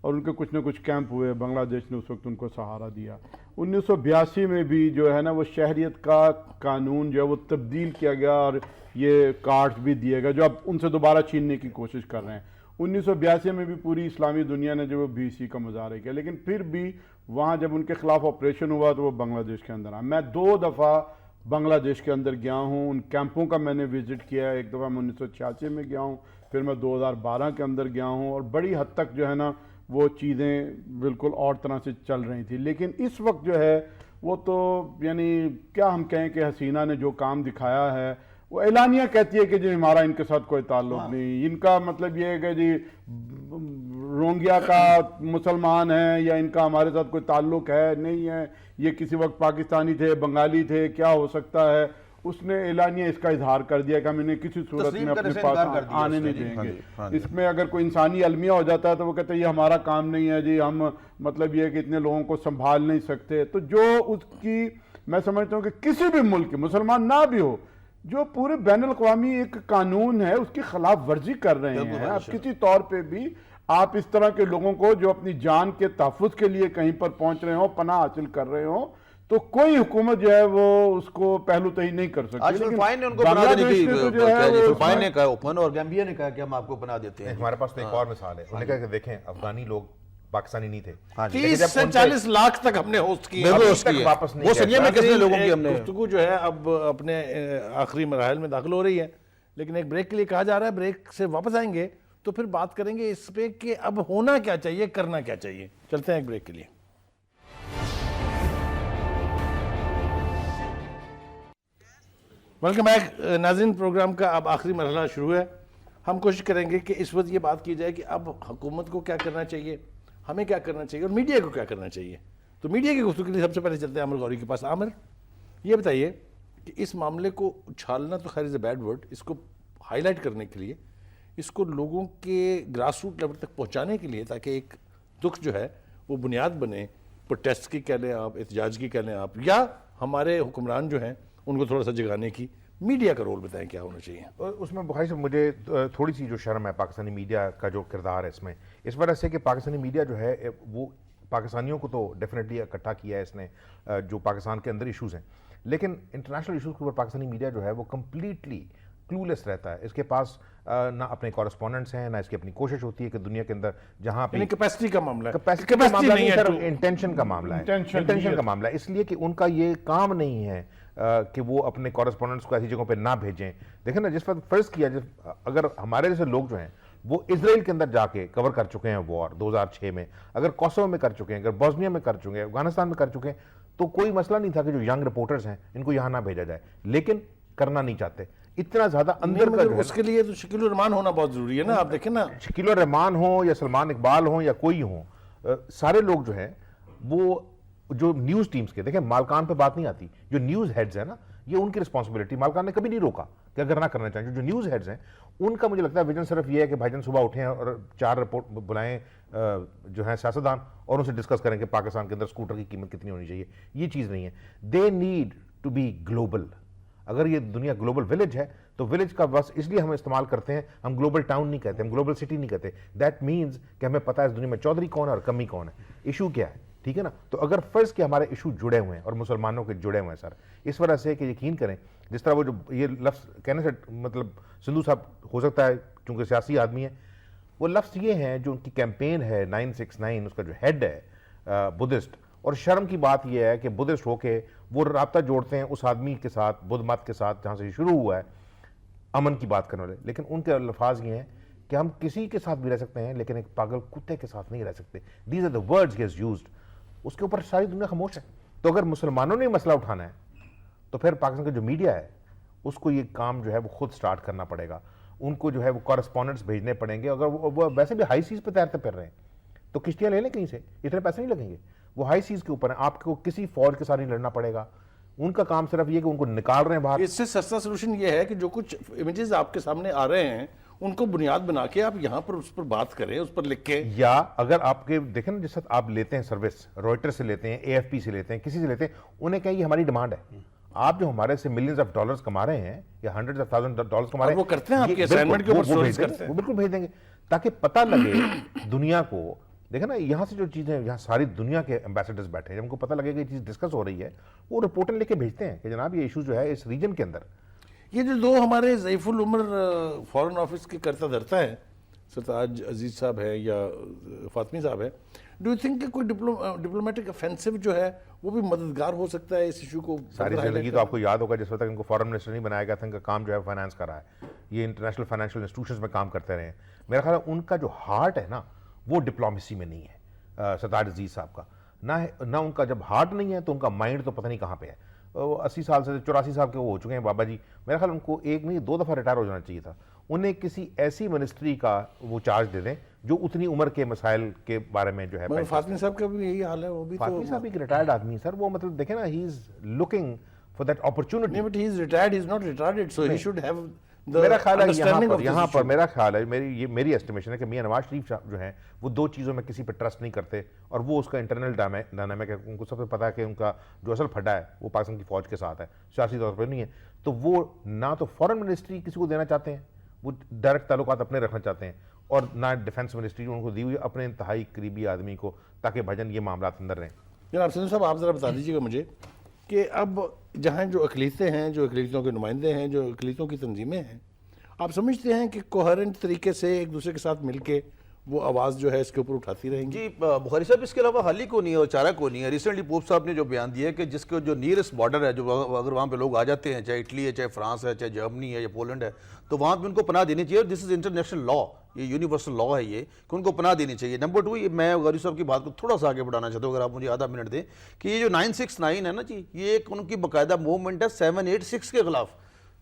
اور ان کے کچھ نہ کچھ کیمپ ہوئے. بنگلہ دیش نے اس وقت ان کو سہارا دیا. 1982 میں بھی جو ہے نا وہ شہریت کا قانون جو ہے وہ تبدیل کیا گیا اور یہ کارڈز بھی دیے گئے جو اب ان سے دوبارہ چھیننے کی کوشش کر رہے ہیں. 1982 میں بھی پوری اسلامی دنیا نے جو بی سی کا مظاہرہ کیا، لیکن پھر بھی وہاں جب ان کے خلاف آپریشن ہوا تو وہ بنگلہ دیش کے اندر آئے. میں 2 دفعہ بنگلہ دیش کے اندر گیا ہوں، ان کیمپوں کا میں نے وزٹ کیا ہے. ایک دفعہ میں 1986 میں گیا ہوں، پھر میں 2012 کے اندر گیا ہوں اور بڑی حد تک جو ہے نا وہ چیزیں بالکل اور طرح سے چل رہی تھی. لیکن اس وقت جو ہے وہ تو یعنی کیا ہم کہیں کہ حسینہ نے جو کام دکھایا ہے، وہ اعلانیہ کہتی ہے کہ جی ہمارا ان کے ساتھ کوئی تعلق نہیں. ان کا مطلب یہ ہے کہ جی روہنگیا کا مسلمان ہیں یا ان کا ہمارے ساتھ کوئی تعلق ہے نہیں ہے، یہ کسی وقت پاکستانی تھے، بنگالی تھے، کیا ہو سکتا ہے. اس نے اعلانیہ اس کا اظہار کر دیا کہ ہم انہیں کسی صورت میں اپنے پاس آنے نہیں دیں گے. اس میں اگر کوئی انسانی المیہ ہو جاتا ہے تو وہ کہتے ہیں یہ ہمارا کام نہیں ہے جی، ہم مطلب یہ کہ اتنے لوگوں کو سنبھال نہیں سکتے. تو جو اس کی میں سمجھتا ہوں کہ کسی بھی ملک کے مسلمان نہ بھی ہو جو پورے بین الاقوامی ایک قانون ہے اس کی خلاف ورزی کر رہے ہیں. اب کسی طور پہ بھی آپ اس طرح کے لوگوں کو جو اپنی جان کے تحفظ کے لیے کہیں پر پہنچ رہے ہوں، پناہ حاصل کر رہے ہوں، تو کوئی حکومت جو ہے وہ اس کو پہلو تہی نہیں کر سکتی. آج فلپائن نے ان کو بنا دینے کی فلپائن نے کہا اوپن اور گیمبیا نے کہا کہ ہم آپ کو بنا دیتے ہیں. ہمارے پاس تو ایک اور مثال ہے، انہوں نے کہا کہ دیکھیں افغانی لوگ پاکستانی نہیں تھے، 30 سے 40 لاکھ تک ہم نے ہوسٹ کیے، واپس نہیں. وہ سنیے میں کتنے لوگوں کی ہم نے گفتگو جو ہے اب اپنے آخری مراحل میں داخل ہو رہی ہے، لیکن ایک بریک کے لیے کہا جا رہا ہے. بریک سے واپس آئیں گے تو پھر بات کریں گے اس پہ کہ اب ہونا کیا چاہیے، کرنا کیا چاہیے. چلتے ہیں ایک بریک کے لیے. ویلکم بیک ناظرین. پروگرام کا اب آخری مرحلہ شروع ہے. ہم کوشش کریں گے کہ اس وقت یہ بات کی جائے کہ اب حکومت کو کیا کرنا چاہیے، ہمیں کیا کرنا چاہیے اور میڈیا کو کیا کرنا چاہیے. تو میڈیا کی گفتگو کے لیے سب سے پہلے چلتے ہیں عامر غوری کے پاس. عامر، یہ بتائیے کہ اس معاملے کو اچھالنا تو خیر از اے بیڈ ورڈ، اس کو ہائی لائٹ کرنے کے لیے، اس کو لوگوں کے گراس روٹ لیول تک پہنچانے کے لیے تاکہ ایک دکھ جو ہے وہ بنیاد بنے، پروٹیسٹ کی کہہ لیں آپ، احتجاج کی کہہ لیں آپ، یا ہمارے حکمران جو ہیں ان کو تھوڑا سا جگانے کی، میڈیا کا رول بتائیں کیا ہونا چاہیے. اس میں بخاری صاحب مجھے تھوڑی سی جو شرم ہے پاکستانی میڈیا کا جو کردار ہے اس وجہ سے کہ پاکستانی میڈیا جو ہے وہ پاکستانیوں کو تو ڈیفینیٹلی اکٹھا کیا ہے اس نے جو پاکستان کے اندر ایشوز ہیں، لیکن انٹرنیشنل ایشوز کے اوپر پاکستانی میڈیا جو ہے وہ کمپلیٹلی کلولیس رہتا ہے. اس کے پاس نہ اپنے کورسپونڈنٹس ہیں، نہ اس کی اپنی کوشش ہوتی ہے کہ دنیا کے اندر جہاں پہ کیپیسٹی کا معاملہ ہے، کیپیسٹی کا معاملہ نہیں سر، انٹینشن کا معاملہ ہے، انٹینشن کا معاملہ ہے. اس لیے کہ ان کا یہ کام نہیں ہے کہ وہ اپنے کورسپونڈنٹس کو ایسی جگہوں پہ نہ بھیجیں. دیکھیں نا، جس وقت فرض کیا اگر ہمارے جیسے لوگ جو ہیں وہ اسرائیل کے اندر جا کے کور کر چکے ہیں وار 2006 میں، اگر کوسوو میں کر چکے ہیں، اگر بوسنیا میں کر چکے ہیں، افغانستان میں کر چکے ہیں، تو کوئی مسئلہ نہیں تھا کہ جو ینگ رپورٹرز ہیں ان کو یہاں نہ بھیجا جائے، لیکن کرنا نہیں چاہتے. اتنا زیادہ اندر کا جو ہے اس کے لیے تو شکیل الرحمان ہونا بہت ضروری ہے نا. آپ دیکھیں نا, شکیل الرحمان ہوں یا سلمان اقبال ہوں یا کوئی ہوں, سارے لوگ جو ہیں وہ جو نیوز ٹیمز کے, دیکھیں مالکان پہ بات نہیں آتی, جو نیوز ہیڈز ہیں نا یہ ان کی رسپانسبلٹی, مالکان نے کبھی نہیں روکا کہ اگر نہ کرنا چاہیں. جو نیوز ہیڈز ہیں ان کا مجھے لگتا ہے ویژن صرف یہ ہے کہ بھائی جان صبح اٹھیں اور 4 رپورٹ بلائیں جو ہیں سیاستدان اور ان سے ڈسکس کریں کہ پاکستان کے اندر اسکوٹر کی قیمت کتنی ہونی چاہیے. یہ چیز نہیں ہے. They need to be global. اگر یہ دنیا گلوبل ولیج ہے تو ولیج کا بس اس لیے ہم استعمال کرتے ہیں, ہم گلوبل ٹاؤن نہیں کہتے, ہم گلوبل سٹی نہیں کہتے. دیٹ مینز کہ ہمیں پتہ ہے اس دنیا میں چودھری کون ہے اور کمی کون ہے, ایشو کیا ہے, ٹھیک ہے نا. تو اگر فرض کہ ہمارے ایشو جڑے ہوئے ہیں اور مسلمانوں کے جڑے ہوئے ہیں سر, اس وجہ سے کہ یقین کریں جس طرح وہ جو یہ لفظ کہنے سے مطلب سندھو صاحب ہو سکتا ہے چونکہ سیاسی آدمی ہے, وہ لفظ یہ ہیں جو ان کی کیمپین ہے 969, اس کا جو ہیڈ ہے بدھسٹ, اور شرم کی بات یہ ہے کہ بدھسٹ ہو کے وہ رابطہ جوڑتے ہیں اس آدمی کے ساتھ, بدھ مت کے ساتھ جہاں سے یہ شروع ہوا ہے امن کی بات کرنے والے, لیکن ان کے الفاظ یہ ہیں کہ ہم کسی کے ساتھ بھی رہ سکتے ہیں لیکن ایک پاگل کتے کے ساتھ نہیں رہ سکتے. These are the words he has used. اس کے اوپر ساری دنیا خاموش ہے. تو اگر مسلمانوں نے مسئلہ اٹھانا ہے تو پھر پاکستان کا جو میڈیا ہے اس کو یہ کام جو ہے وہ خود سٹارٹ کرنا پڑے گا. ان کو جو ہے وہ کورسپونڈنٹس بھیجنے پڑیں گے. اگر وہ ویسے بھی ہائی سیز پہ تیرتے پھر رہے ہیں تو کشتیاں لے لیں کہیں سے, اتنے پیسے نہیں لگیں گے. وہ ہائی سیز کے اوپر ہیں, آپ کو کسی فوج کے ساتھ نہیں لڑنا پڑے گا. ان کا کام صرف یہ کہ ان کو نکال رہے ہیں باہر. اس سے سستا سولوشن یہ ہے کہ جو کچھ امیجز آپ کے سامنے آ رہے ہیں ان کو بنیاد بنا کے آپ یہاں پر اس پر بات کریں, اس پر لکھ کے. یا اگر آپ کے دیکھیں نا جس وقت آپ لیتے ہیں سروس, روئٹر سے لیتے ہیں, AFP سے لیتے ہیں, کسی سے لیتے ہیں, انہیں کہیں یہ ہماری ڈیمانڈ ہے. آپ جو ہمارے سے ملینز آف ڈالرز کما رہے ہیں یا ہنڈریڈز آف تھاؤزنڈ ڈالرز کما رہے ہیں, وہ کرتے ہیں آپ کے اسائنمنٹ کے اوپر سٹوریز کرتے ہیں, وہ بالکل بھیج دیں گے تاکہ پتہ لگے دنیا کو. دیکھیں نا یہاں سے جو چیزیں, یہاں ساری دنیا کے ایمبیسڈرز بیٹھے ہیں, جب ان کو پتہ لگے کہ یہ چیز ڈسکس ہو رہی ہے وہ رپورٹیں لے کے بھیجتے ہیں کہ جناب یہ ایشو جو ہے اس ریجن کے اندر. یہ جو 2 ہمارے ضعیف العمر فارن آفس کے کرتا دھرتا ہے, سرتاج عزیز صاحب ہے یا فاطمی صاحب ہے, ڈو یو تھنک کہ کوئی ڈپلومیٹک افینسو جو ہے وہ بھی مددگار ہو سکتا ہے اس ایشو کو؟ ساری زندگی تو آپ کو یاد ہوگا جس وقت تک ان کو فارن منسٹر نہیں بنایا گیا تھا, ان کا کام جو ہے فائنانس کر رہا ہے, یہ انٹرنیشنل فائنینشیل انسٹیٹیوشنز میں کام کرتے رہے ہیں. میرا خیال ہے ان کا جو ہارٹ ہے نا وہ ڈپلومیسی میں نہیں ہے سرتاج عزیز صاحب کا. نہ ان کا جب ہارٹ نہیں ہے تو ان کا مائنڈ تو پتہ نہیں کہاں پہ ہے. 80 سال سے 84 سال کے وہ ہو چکے ہیں بابا جی. میرا خیال ان کو 1 نہیں 2 دفعہ ریٹائر ہو جانا چاہیے تھا. انہیں کسی ایسی منسٹری کا وہ چارج دے دیں جو اتنی عمر کے مسائل کے بارے میں جو ہے. فاطمی صاحب کا بھی یہی حال ہے, وہ بھی فاطمی صاحب ایک ریٹائرڈ آدمی ہے سر, وہ مطلب دیکھیں نا he is looking for that opportunity. But he is retired, he is not retarded, so he should have میرا خیال ہے یہاں پر میرا خیال ہے, میری ایسٹیمیشن ہے کہ میاں نواز شریف جو ہیں وہ 2 چیزوں میں کسی پہ ٹرسٹ نہیں کرتے, اور وہ اس کا انٹرنل ڈائنامک ہے. ان کو سب سے پتہ ہے کہ ان کا جو اصل پھڈا ہے وہ پاکستان کی فوج کے ساتھ ہے, سیاسی طور پر نہیں ہے. تو وہ نہ تو فارن منسٹری کسی کو دینا چاہتے ہیں, وہ ڈائریکٹ تعلقات اپنے رکھنا چاہتے ہیں, اور نہ ڈیفنس منسٹری ان کو دی ہوئی اپنے انتہائی قریبی آدمی کو, تاکہ بھجن یہ معاملات اندر رہیں. جناب سندھو صاحب آپ ذرا بتا دیجیے گا مجھے کہ اب جہاں جو اقلیتیں ہیں, جو اقلیتوں کے نمائندے ہیں, جو اقلیتوں کی تنظیمیں ہیں, آپ سمجھتے ہیں کہ کوہرنٹ طریقے سے ایک دوسرے کے ساتھ مل کے وہ آواز جو ہے اس کے اوپر اٹھاتی رہیں گی؟ جی بخاری صاحب, اس کے علاوہ حل ہی کو نہیں ہے اور چارہ کو نہیں ہے. ریسنٹلی پوپ صاحب نے جو بیان دیا ہے کہ جس کو جو نیئرسٹ بارڈر ہے, جو اگر وہاں پہ لوگ آ جاتے ہیں, چاہے اٹلی ہے, چاہے فرانس ہے, چاہے جرمنی ہے یا پولینڈ ہے, تو وہاں پہ ان کو پناہ دینی چاہیے. اور دس از انٹرنیشنل لا, یہ یونیورسل لا ہے یہ, کہ ان کو پناہ دینی چاہیے. نمبر 2, میں غاری صاحب کی بات کو تھوڑا سا آگے بڑھانا چاہتا ہوں, اگر آپ مجھے آدھا منٹ دیں, کہ یہ جو 969 ہے نا جی, یہ ایک ان کی باقاعدہ موومنٹ ہے 786 کے خلاف.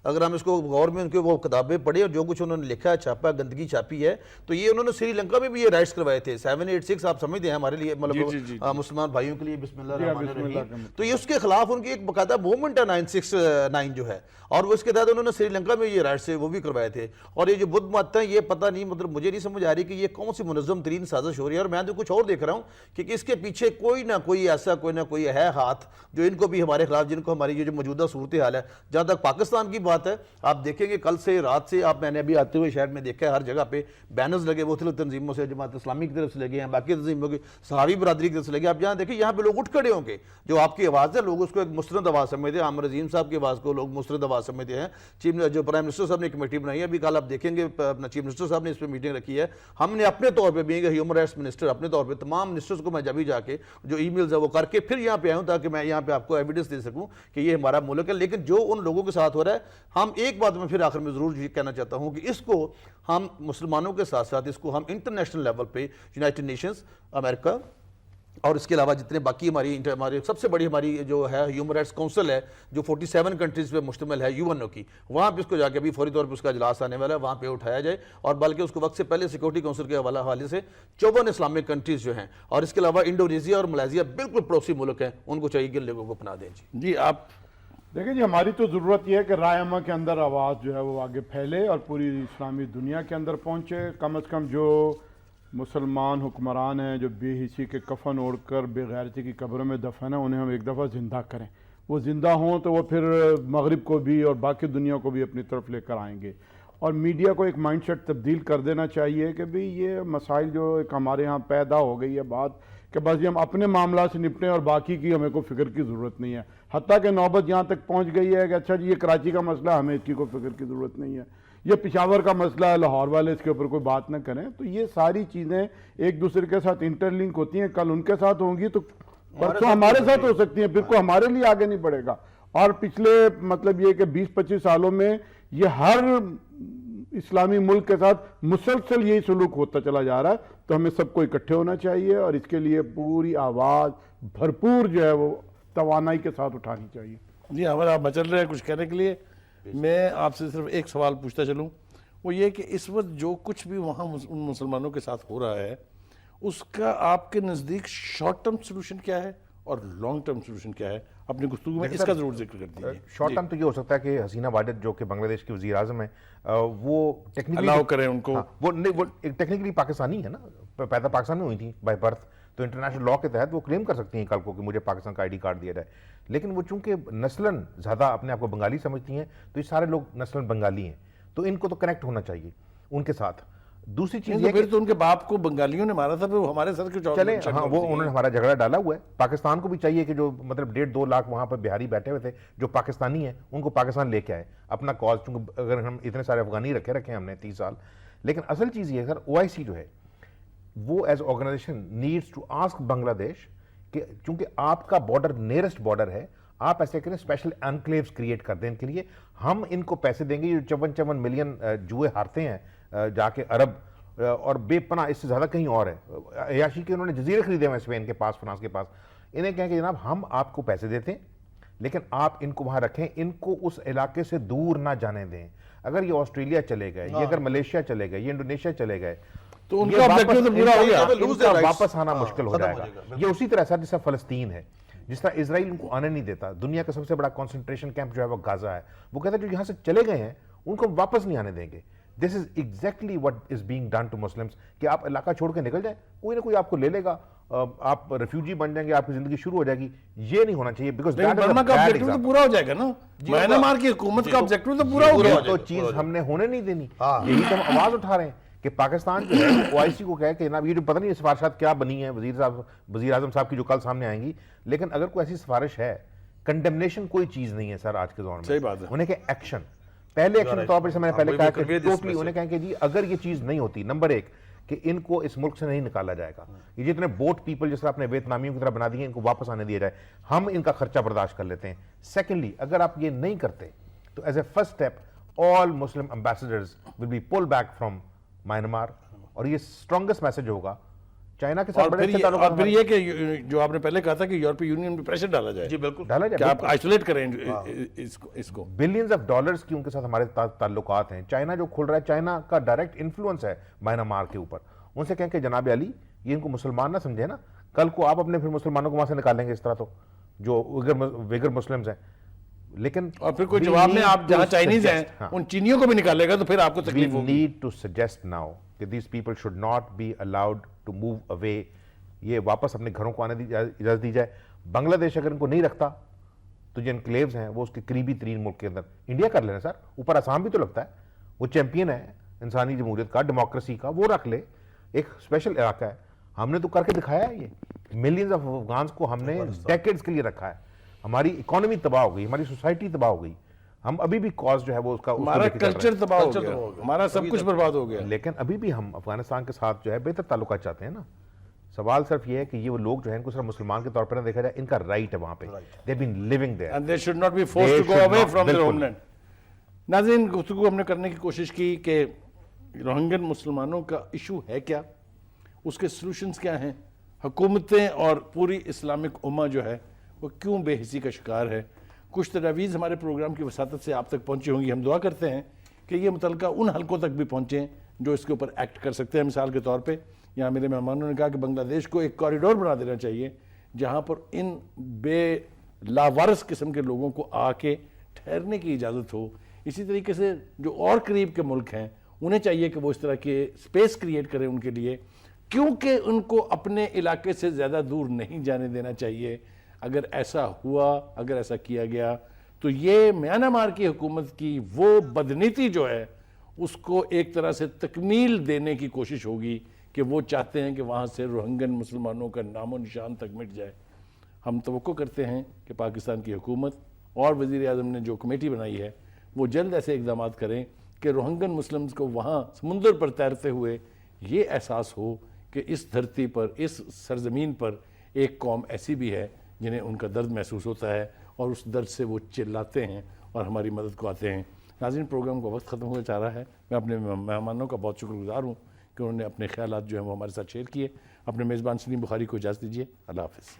اگر ہم اس کو غور میں ان کے وہ کتابیں پڑھیں اور جو کچھ انہوں نے لکھا ہے, چھاپا, گندگی چھاپی ہے, تو یہ انہوں نے سری لنکا میں بھی یہ رائٹس کروائے تھے. 786 آپ سمجھتے ہیں ہمارے لیے, مطلب مسلمان بھائیوں کے لیے بسم اللہ الرحمن الرحیم, تو یہ اس کے خلاف ان کی ایک باقاعدہ موومنٹ ہے 969 جو ہے, اور وہ اس کے تحت انہوں نے سری لنکا میں یہ رائٹس وہ بھی کروائے تھے. اور یہ جو بدھ مت ہیں, یہ پتہ نہیں, مطلب مجھے نہیں سمجھ آ رہی کہ یہ کون سی منظم ترین سازش ہو رہی ہے. اور میں تو کچھ اور دیکھ رہا ہوں کہ اس کے پیچھے کوئی نہ کوئی ایسا کوئی نہ کوئی ہے ہاتھ جو ان کو بھی ہمارے خلاف, جن کو ہماری یہ جو موجودہ صورتحال ہے. جہاں تک پاکستان کی بات ہے, آپ دیکھیں گے کل سے رات سے, آپ میں نے ابھی آتے ہوئے شہر میں دیکھا ہے ہر جگہ پہ بینرز لگے, مختلف تنظیموں سے, جماعت اسلامی کی طرف سے لگے ہیں, باقی تنظیموں کی, صحابی برادری کی طرف سے لگے. آپ جہاں دیکھیں یہاں پہ لوگ اٹھ کھڑے ہوں گے, جو آپ کی آواز ہے لوگ اس کو ایک مستند آواز سمجھتے ہیں. عامر عظیم صاحب کی آواز کو لوگ مستند آواز سمجھتے ہیں. جو پرائم منسٹر صاحب نے کمیٹی بنائی ہے, ابھی کل آپ دیکھیں گے اپنا چیف منسٹر صاحب نے اس پہ میٹنگ رکھی ہے. ہم نے اپنے طور پہ بھی ہیومن رائٹس منسٹر, اپنے طور پہ تمام منسٹرز کو میں جب ہی جا کے جو ای میلز ہے وہ کر کے پھر یہاں پہ آیا ہوں, تاکہ میں یہاں پہ آپ کو ایویڈنس دے سکوں کہ یہ ہمارا ملک ہے. لیکن جو ان لوگوں کے ساتھ ہو رہا ہے, ہم ایک بات میں پھر آخر میں ضرور کہنا چاہتا ہوں کہ اس کو ہم مسلمانوں کے ساتھ ساتھ اس کو ہم انٹرنیشنل لیول پہ, یونائٹڈ نیشنز, امریکہ, اور اس کے علاوہ جتنے باقی ہماری سب سے بڑی ہماری جو ہے ہیومن رائٹس کونسل ہے جو 47 کنٹریز پہ مشتمل ہے UN کی, وہاں پہ اس کو جا کے ابھی فوری طور پہ اس کا اجلاس آنے والا ہے, وہاں پہ اٹھایا جائے, اور بلکہ اس کو وقت سے پہلے سیکورٹی کونسل کے حوالے سے 54 اسلامک کنٹریز جو ہیں, اور اس کے علاوہ انڈونیشیا اور ملائیشیا بالکل پڑوسی ملک ہیں, ان کو چاہیے کہ لوگوں کو اپنا دیں. جی آپ دیکھیں جی, ہماری تو ضرورت یہ ہے کہ رائے عامہ کے اندر آواز جو ہے وہ آگے پھیلے اور پوری اسلامی دنیا کے اندر پہنچے. کم از کم جو مسلمان حکمران ہیں جو بے حسی کے کفن اوڑھ کر بے غیرتی کی قبروں میں دفن ہیں, انہیں ہم ایک دفعہ زندہ کریں. وہ زندہ ہوں تو وہ پھر مغرب کو بھی اور باقی دنیا کو بھی اپنی طرف لے کر آئیں گے. اور میڈیا کو ایک مائنڈ سیٹ تبدیل کر دینا چاہیے کہ بھئی یہ مسائل جو ایک ہمارے ہاں پیدا ہو گئی ہے بات کہ بس یہ ہم اپنے معاملات سے نپٹیں اور باقی کی ہمیں کوئی فکر کی ضرورت نہیں ہے. حتیٰ کہ نوبت یہاں تک پہنچ گئی ہے کہ اچھا جی یہ کراچی کا مسئلہ, ہمیں اس کی کوئی فکر کی ضرورت نہیں ہے, یہ پشاور کا مسئلہ ہے, لاہور والے اس کے اوپر کوئی بات نہ کریں. تو یہ ساری چیزیں ایک دوسرے کے ساتھ انٹر لنک ہوتی ہیں, کل ان کے ساتھ ہوں گی تو پرسوں ہمارے ساتھ ہو سکتی ہیں, پھر کوئی ہمارے لیے آگے نہیں بڑھے گا. اور پچھلے مطلب یہ کہ 20-25 سالوں میں یہ ہر اسلامی ملک کے ساتھ مسلسل یہی سلوک ہوتا چلا جا رہا ہے. تو ہمیں سب کو اکٹھے ہونا چاہیے اور اس کے لیے پوری آواز بھرپور جو ہے وہ توانائی کے ساتھ اٹھانی چاہیے. جی ہمارا آپ مچل رہے ہیں کچھ کہنے کے لیے. میں آپ سے صرف ایک سوال پوچھتا چلوں, وہ یہ کہ اس وقت جو کچھ بھی وہاں ان مسلمانوں کے ساتھ ہو رہا ہے اس کا آپ کے نزدیک شارٹ ٹرم سلوشن کیا ہے اور لانگ ٹرم سلوشن کیا ہے؟ اپنی گفتگو میں اس کا ضرور ذکر کر دیجیے. شارٹ ٹرم تو یہ ہو سکتا ہے کہ حسینہ واجد جو کہ بنگلہ دیش کی وزیر اعظم ہیں وہ ٹیکنیکلی الاؤ کریں ان کو. وہ ٹیکنیکلی پاکستانی ہے نا, پیدا پاکستان میں ہوئی تھی بائی برتھ, تو انٹرنیشنل لاء کے تحت وہ کلیم کر سکتی ہیں کل کو کہ مجھے پاکستان کا آئی ڈی کارڈ دیا جائے. لیکن وہ چونکہ نسلاً زیادہ اپنے آپ کو بنگالی سمجھتی ہیں تو یہ سارے لوگ نسلاً بنگالی ہیں, تو ان کو تو کنیکٹ ہونا چاہیے ان کے ساتھ. دوسری چیز یہ پھر تو ان کے باپ کو بنگالیوں نے مارا تھا, پھر وہ ہمارے ساتھ کیوں چلے, ہاں وہ انہوں نے ہمارا جھگڑا ڈالا ہوا ہے. پاکستان کو بھی چاہیے کہ جو مطلب 1.5-2 لاکھ وہاں پر بہاری بیٹھے ہوئے تھے جو پاکستانی ہیں ان کو پاکستان لے کے آئے اپنا کاز, چونکہ اگر ہم اتنے سارے افغانی رکھے ہم نے 30 سال. لیکن اصل چیز یہ ہے سر, OIC جو ہے وہ as organisation needs to ask Bangladesh کہ چونکہ آپ کا بارڈر نیئرسٹ بارڈر ہے, آپ ایسے کریں اسپیشل انکلیوز کریٹ کر دیں ان کے لیے. ہم ان کو پیسے دیں گے, جو 54 ملین جوئے ہارتے ہیں جا کے عرب اور بے پناہ, اس سے زیادہ کہیں اور ہے. عیاشی کے انہوں نے جزیرے خریدے ہوئے اسپین کے پاس, فرانس کے پاس. انہیں کہیں کہ جناب ہم آپ کو پیسے دیتے ہیں لیکن آپ ان کو وہاں رکھیں, ان کو اس علاقے سے دور نہ جانے دیں. اگر یہ آسٹریلیا چلے گئے, یہ اگر ملیشیا چلے گئے, یہ انڈونیشیا چلے گئے, تو ان کا آبجیکٹو تو پورا ہو گیا, واپس آنا مشکل ہو جائے گا. یہ اسی طرح سر جیسا فلسطین ہے, جس طرح اسرائیل ان کو آنے نہیں دیتا. دنیا کا سب سے بڑا کنسنٹریشن کیمپ جو ہے وہ غازہ ہے. وہ کہتا ہے جو یہاں سے چلے گئے ہیں ان کو واپس نہیں آنے دیں گے. This is exactly what is being done to Muslims, کہ آپ علاقہ چھوڑ کے نکل جائیں, کوئی نہ کوئی آپ کو لے لے گا, آپ ریفیوجی بن جائیں گے, آپ کی زندگی شروع ہو جائے گی. یہ نہیں ہونا چاہیے بیکاز برما کا آبجیکٹو تو پورا ہو جائے گا نا, میانمار کی حکومت کا آبجیکٹو تو پورا ہو گیا. تو چیز ہم نے ہونے نہیں دینی. یہی تو ہم آواز اٹھا رہے ہیں کہ پاکستان جو ہے OIC کو کہے کہ جناب یہ جو پتہ نہیں سفارشات کیا بنی ہیں وزیر اعظم صاحب کی جو کل سامنے آئیں گی, لیکن اگر کوئی ایسی سفارش ہے, کنڈمنیشن کوئی چیز نہیں ہے سر آج کے دور میں. صحیح بات ہے. انہیں کہ ایکشن, پہلے ایکشن کے طور پر جیسے میں نے پہلے کہا کہ ٹوٹلی انہیں کہیں کہ جی اگر یہ چیز نہیں ہوتی, نمبر 1 کہ ان کو اس ملک سے نہیں نکالا جائے گا, یہ جتنے بوٹ پیپل جس طرح اپنے ویتنامیوں کی طرح بنا دیے ان کو واپس آنے دیا جائے, ہم ان کا خرچہ برداشت کر لیتے ہیں. سیکنڈلی اگر آپ یہ نہیں کرتے تو as a first step all Muslim ambassadors will be pull back from Myanmar, اور یہ اسٹرانگسٹ میسج ہوگا چائنا کے ساتھ. اور پھر یہ کہ جو آپ نے پہلے کہا تھا کہ یورپی یونین پہ پریشر ڈالا جائے. جی بالکل ڈالا کہ جائے, آپ آئسولیٹ کریں اس کو. بلینز آف ڈالرز کی ان کے ساتھ ہمارے تعلقات ہیں. چائنا جو کھل رہا ہے, چائنا کا ڈائریکٹ انفلوئنس ہے میانمار کے اوپر. ان سے کہیں کہ جناب علی یہ ان کو مسلمان نہ سمجھے نا, کل کو آپ اپنے پھر مسلمانوں کو وہاں سے نکالیں گے اس طرح, تو جو ویگر مسلمز ہیں. لیکن اور پھر کوئی جواب میں آپ جہاں چائنیز ہیں ان چینیوں کو بھی نکالے گا تو پھر آپ کو تکلیف ہوگی. We need to suggest now کہ these people should not be allowed to move away. یہ واپس اپنے گھروں کو آنے دی اجازت دی جائے. بنگلہ دیش اگر ان کو نہیں رکھتا تو جو انکلیوز ہیں وہ اس کے قریبی ترین ملک کے اندر, انڈیا کر لینا سر, اوپر آسام بھی تو لگتا ہے, وہ چیمپئن ہے انسانی جمہوریت کا, ڈیموکریسی کا, وہ رکھ لے. ایک اسپیشل علاقہ ہے, ہم نے تو کر کے دکھایا ہے. یہ ملینز آف افغانس کو ہم نے ڈیکیڈز کے لیے رکھا ہے. ہماری اکانومی تباہ ہو گئی, ہماری سوسائٹی تباہ ہو گئی, ہم ابھی بھی کاز جو ہے وہ اس کا ہمارا کلچر تباہ ہو گیا, ہمارا سب کچھ برباد ہو گیا. لیکن ابھی بھی ہم افغانستان کے ساتھ جو ہے بہتر تعلقات چاہتے ہیں نا. سوال صرف یہ ہے کہ یہ وہ لوگ جو ہیں ان کو صرف مسلمان کے طور پر نہ دیکھا جائے, ان کا رائٹ ہے وہاں پہ. They have been living there. And they should not be forced to go away from their homeland. ناظرین, گفتگو ہم نے کرنے کی کوشش کی کہ روہنگن مسلمانوں کا ایشو ہے کیا, اس کے سلوشنز کیا ہیں, حکومتیں اور پوری اسلامک امہ جو ہے وہ کیوں بے حسی کا شکار ہے. کچھ تجاویز ہمارے پروگرام کی وساطت سے آپ تک پہنچی ہوں گی. ہم دعا کرتے ہیں کہ یہ متعلقہ ان حلقوں تک بھی پہنچیں جو اس کے اوپر ایکٹ کر سکتے ہیں. مثال کے طور پہ یہاں میرے مہمانوں نے کہا کہ بنگلہ دیش کو ایک کوریڈور بنا دینا چاہیے جہاں پر ان بے لاوارث قسم کے لوگوں کو آ کے ٹھہرنے کی اجازت ہو. اسی طریقے سے جو اور قریب کے ملک ہیں انہیں چاہیے کہ وہ اس طرح کے سپیس کریٹ کریں ان کے لیے, کیونکہ ان کو اپنے علاقے سے زیادہ دور نہیں جانے دینا چاہیے. اگر ایسا ہوا, اگر ایسا کیا گیا تو یہ میانمار کی حکومت کی وہ بدنیتی جو ہے اس کو ایک طرح سے تکمیل دینے کی کوشش ہوگی کہ وہ چاہتے ہیں کہ وہاں سے روہنگن مسلمانوں کا نام و نشان تک مٹ جائے. ہم توقع کرتے ہیں کہ پاکستان کی حکومت اور وزیر اعظم نے جو کمیٹی بنائی ہے وہ جلد ایسے اقدامات کریں کہ روہنگن مسلمز کو وہاں سمندر پر تیرتے ہوئے یہ احساس ہو کہ اس دھرتی پر, اس سرزمین پر ایک قوم ایسی بھی ہے جنہیں ان کا درد محسوس ہوتا ہے اور اس درد سے وہ چلاتے ہیں اور ہماری مدد کو آتے ہیں. ناظرین, پروگرام کا وقت ختم ہونے جا رہا ہے. میں اپنے مہمانوں کا بہت شکر گزار ہوں کہ انہوں نے اپنے خیالات جو ہیں وہ ہمارے ساتھ شیئر کیے. اپنے میزبان سلیم بخاری کو اجازت دیجیے. اللہ حافظ.